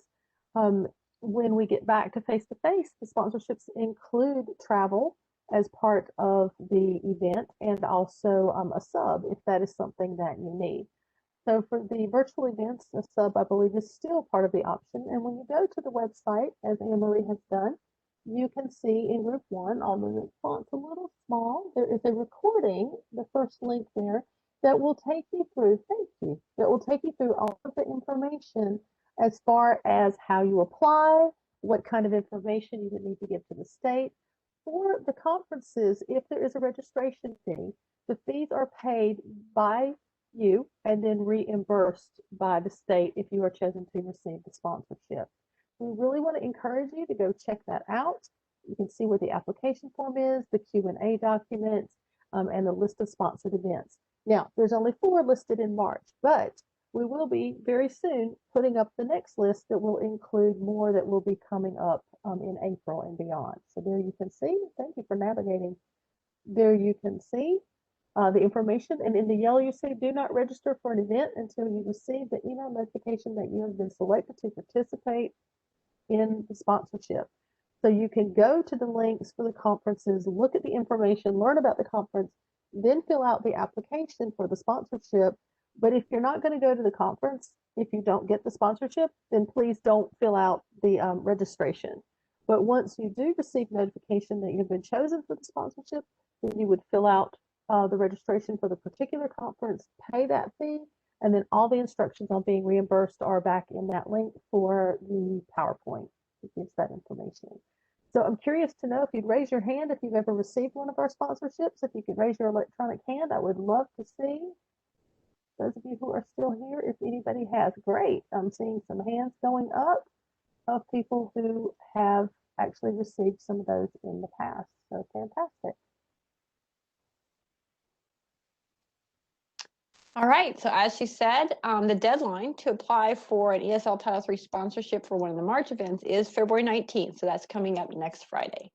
C: When we get back to face-to-face, the sponsorships include travel as part of the event and also a sub if that is something that you need. So for the virtual events, a sub, I believe, is still part of the option. And when you go to the website, as Anne-Marie has done, you can see in group 1, although the font's a little small, there is a recording, the first link there, that will take you through, that will take you through all of the information as far as how you apply, what kind of information you would need to give to the state. For the conferences, if there is a registration fee, the fees are paid by you and then reimbursed by the state if you are chosen to receive the sponsorship. We really want to encourage you to go check that out. You can see where the application form is, the Q&A documents, and the list of sponsored events. Now, there's only 4 listed in March, but we will be very soon putting up the next list that will include more that will be coming up in April and beyond. So there you can see, thank you for navigating. There you can see the information, and in the yellow you see do not register for an event until you receive the email notification that you have been selected to participate in the sponsorship. So you can go to the links for the conferences, look at the information, learn about the conference, then fill out the application for the sponsorship. But if you're not going to go to the conference, if you don't get the sponsorship, then please don't fill out the registration. But once you do receive notification that you've been chosen for the sponsorship, then you would fill out the registration for the particular conference, pay that fee, and then all the instructions on being reimbursed are back in that link for the PowerPoint that gives that information. So I'm curious to know if you'd raise your hand if you've ever received one of our sponsorships. If you could raise your electronic hand, I would love to see those of you who are still here, if anybody has. Great. I'm seeing some hands going up of people who have actually received some of those in the past. So fantastic.
A: All right, so as she said, the deadline to apply for an ESL Title III sponsorship for one of the March events is February 19th, so that's coming up next Friday.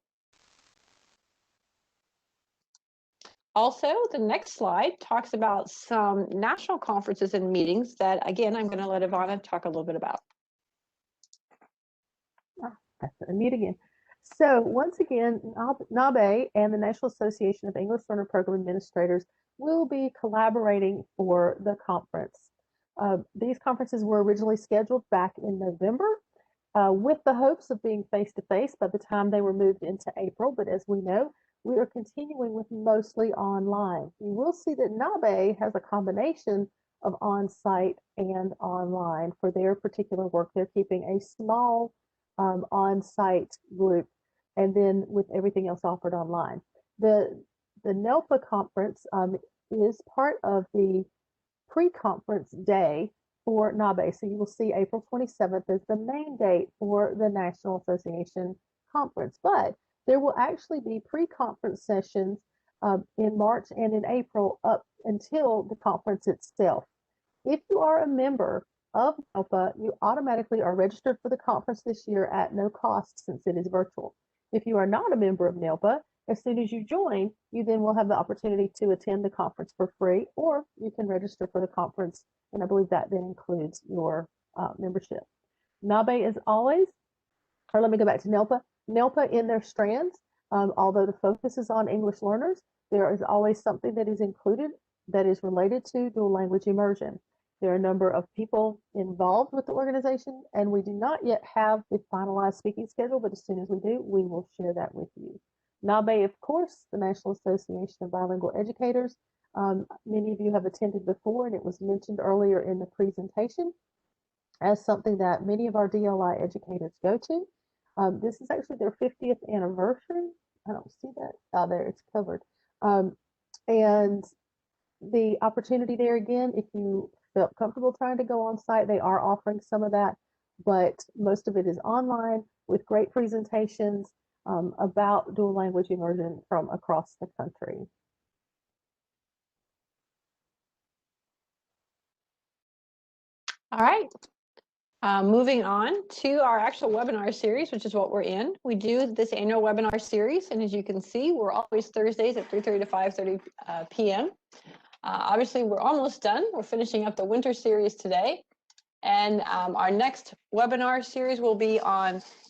A: Also, the next slide talks about some national conferences and meetings that, again, I'm going to let Ivanna talk a little bit about.
C: Unmute again. So once again, NABE and the National Association of English Learner Program Administrators will be collaborating for the conference. These conferences were originally scheduled back in November with the hopes of being face-to-face by the time they were moved into April. But as we know, we are continuing with mostly online. You will see that NABE has a combination of on-site and online for their particular work. They're keeping a small on-site group, and then with everything else offered online. The NELPA conference is part of the pre-conference day for NABE. So you will see April 27th as the main date for the National Association conference. But there will actually be pre-conference sessions in March and in April up until the conference itself. If you are a member of NELPA, you automatically are registered for the conference this year at no cost since it is virtual. If you are not a member of NELPA, as soon as you join, you then will have the opportunity to attend the conference for free, or you can register for the conference, and I believe that then includes your membership. NABE is always, or let me go back to NELPA. NELPA in their strands, although the focus is on English learners, there is always something that is included that is related to dual language immersion. There are a number of people involved with the organization, and we do not yet have the finalized speaking schedule, but as soon as we do, we will share that with you. NABE, of course, the National Association of Bilingual Educators. Many of you have attended before, and it was mentioned earlier in the presentation as something that many of our DLI educators go to. This is actually their 50th anniversary. I don't see that. Oh, there, it's covered. And the opportunity there again, if you felt comfortable trying to go on site, they are offering some of that, but most of it is online with great presentations about dual language immersion from across the country.
A: All right. Moving on to our actual webinar series, which is what we're in. We do this annual webinar series, and as you can see, we're always Thursdays at 3:30 to 5:30 p.m. Obviously, we're almost done. We're finishing up the winter series today, and our next webinar series will be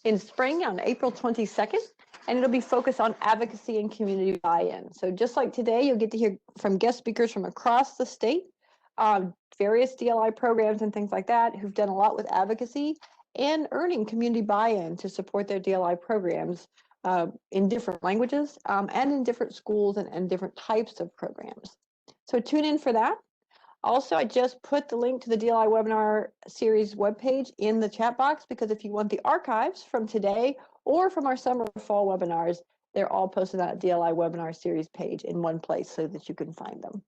A: in spring on April 22nd, and it'll be focused on advocacy and community buy-in. So just like today, you'll get to hear from guest speakers from across the state, various DLI programs and things like that who've done a lot with advocacy and earning community buy-in to support their DLI programs in different languages and in different schools and different types of programs. So tune in for that. Also, I just put the link to the DLI webinar series webpage in the chat box, because if you want the archives from today or from our summer or fall webinars, they're all posted on that DLI webinar series page in one place so that you can find them.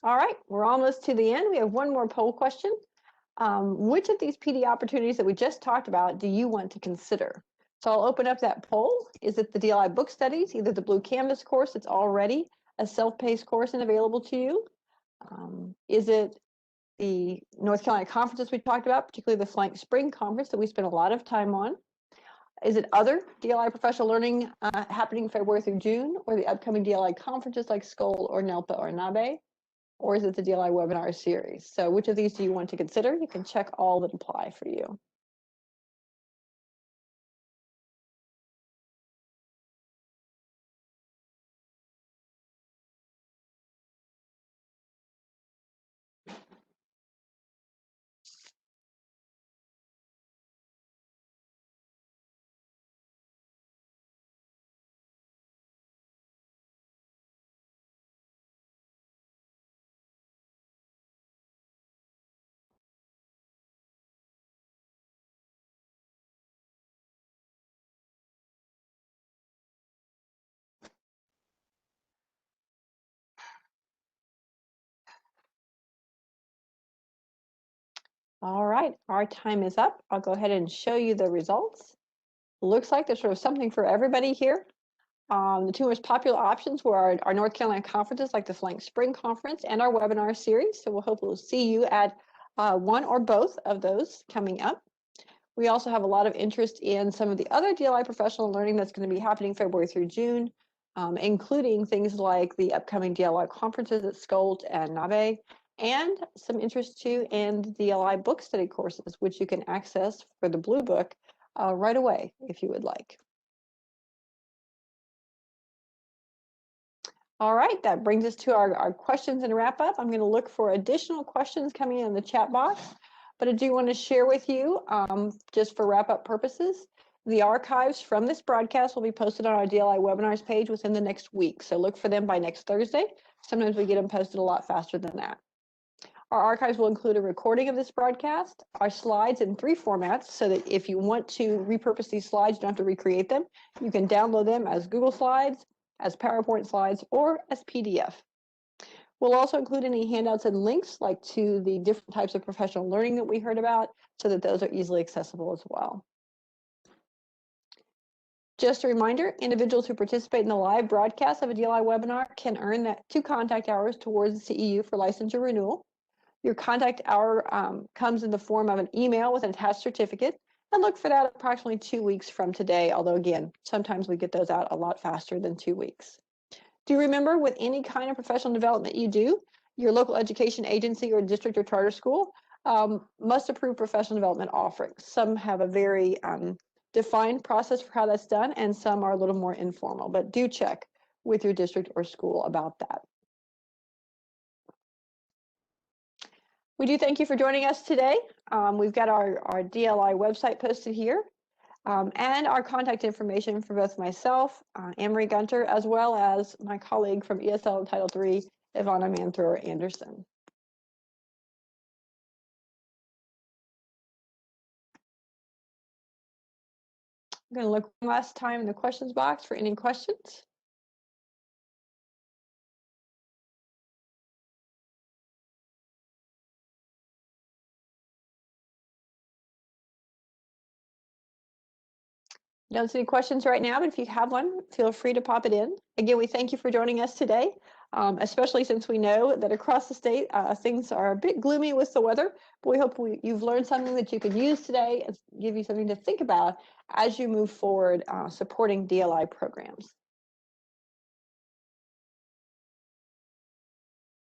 A: All right, we're almost to the end. We have one more poll question. Which of these PD opportunities that we just talked about do you want to consider? So I'll open up that poll. Is it the Dli Book Studies, either the Blue Canvas course that's already a self-paced course and available to you? Is it the North Carolina conferences we talked about, particularly the FLANC Spring Conference that we spent a lot of time on? Is it other DLI professional learning happening February through June, or the upcoming DLI conferences like SCOL or NELPA or NABE? Or is it the DLI webinar series? So which of these do you want to consider? You can check all that apply for you. All right, our time is up. I'll go ahead and show you the results. Looks like there's sort of something for everybody here. The two most popular options were our North Carolina conferences like the FLANC Spring Conference and our webinar series. So we'll hope we'll see you at one or both of those coming up. We also have a lot of interest in some of the other DLI professional learning that's going to be happening February through June, including things like the upcoming DLI conferences at SCOL and NABE, and some interest too in the Dli Book Study courses, which you can access for the Blue Book right away if you would like. All right, that brings us to our questions and wrap up. I'm going to look for additional questions coming in the chat box, but I do want to share with you, just for wrap up purposes, the archives from this broadcast will be posted on our DLI webinars page within the next week. So look for them by next Thursday. Sometimes we get them posted a lot faster than that. Our archives will include a recording of this broadcast, our slides in 3 formats, so that if you want to repurpose these slides, you don't have to recreate them. You can download them as Google Slides, as PowerPoint slides, or as PDF. We'll also include any handouts and links like to the different types of professional learning that we heard about, so that those are easily accessible as well. Just a reminder, individuals who participate in the live broadcast of a DLI webinar can earn that 2 contact hours towards the CEU for licensure renewal. Your contact hour comes in the form of an email with an attached certificate, and look for that approximately 2 weeks from today, although again, sometimes we get those out a lot faster than 2 weeks. Do remember, with any kind of professional development you do, your local education agency or district or charter school must approve professional development offerings. Some have a very defined process for how that's done, and some are a little more informal, but do check with your district or school about that. We do thank you for joining us today. We've got our DLI website posted here, and our contact information for both myself, Anne-Marie Gunter, as well as my colleague from ESL Untitled 3, Ivanna Manthrower-Anderson. I'm going to look one last time in the questions box for any questions. Don't see any questions right now, but if you have one, feel free to pop it in. Again, we thank you for joining us today, especially since we know that across the state, things are a bit gloomy with the weather, but we hope you've learned something that you can use today and give you something to think about as you move forward supporting DLI programs.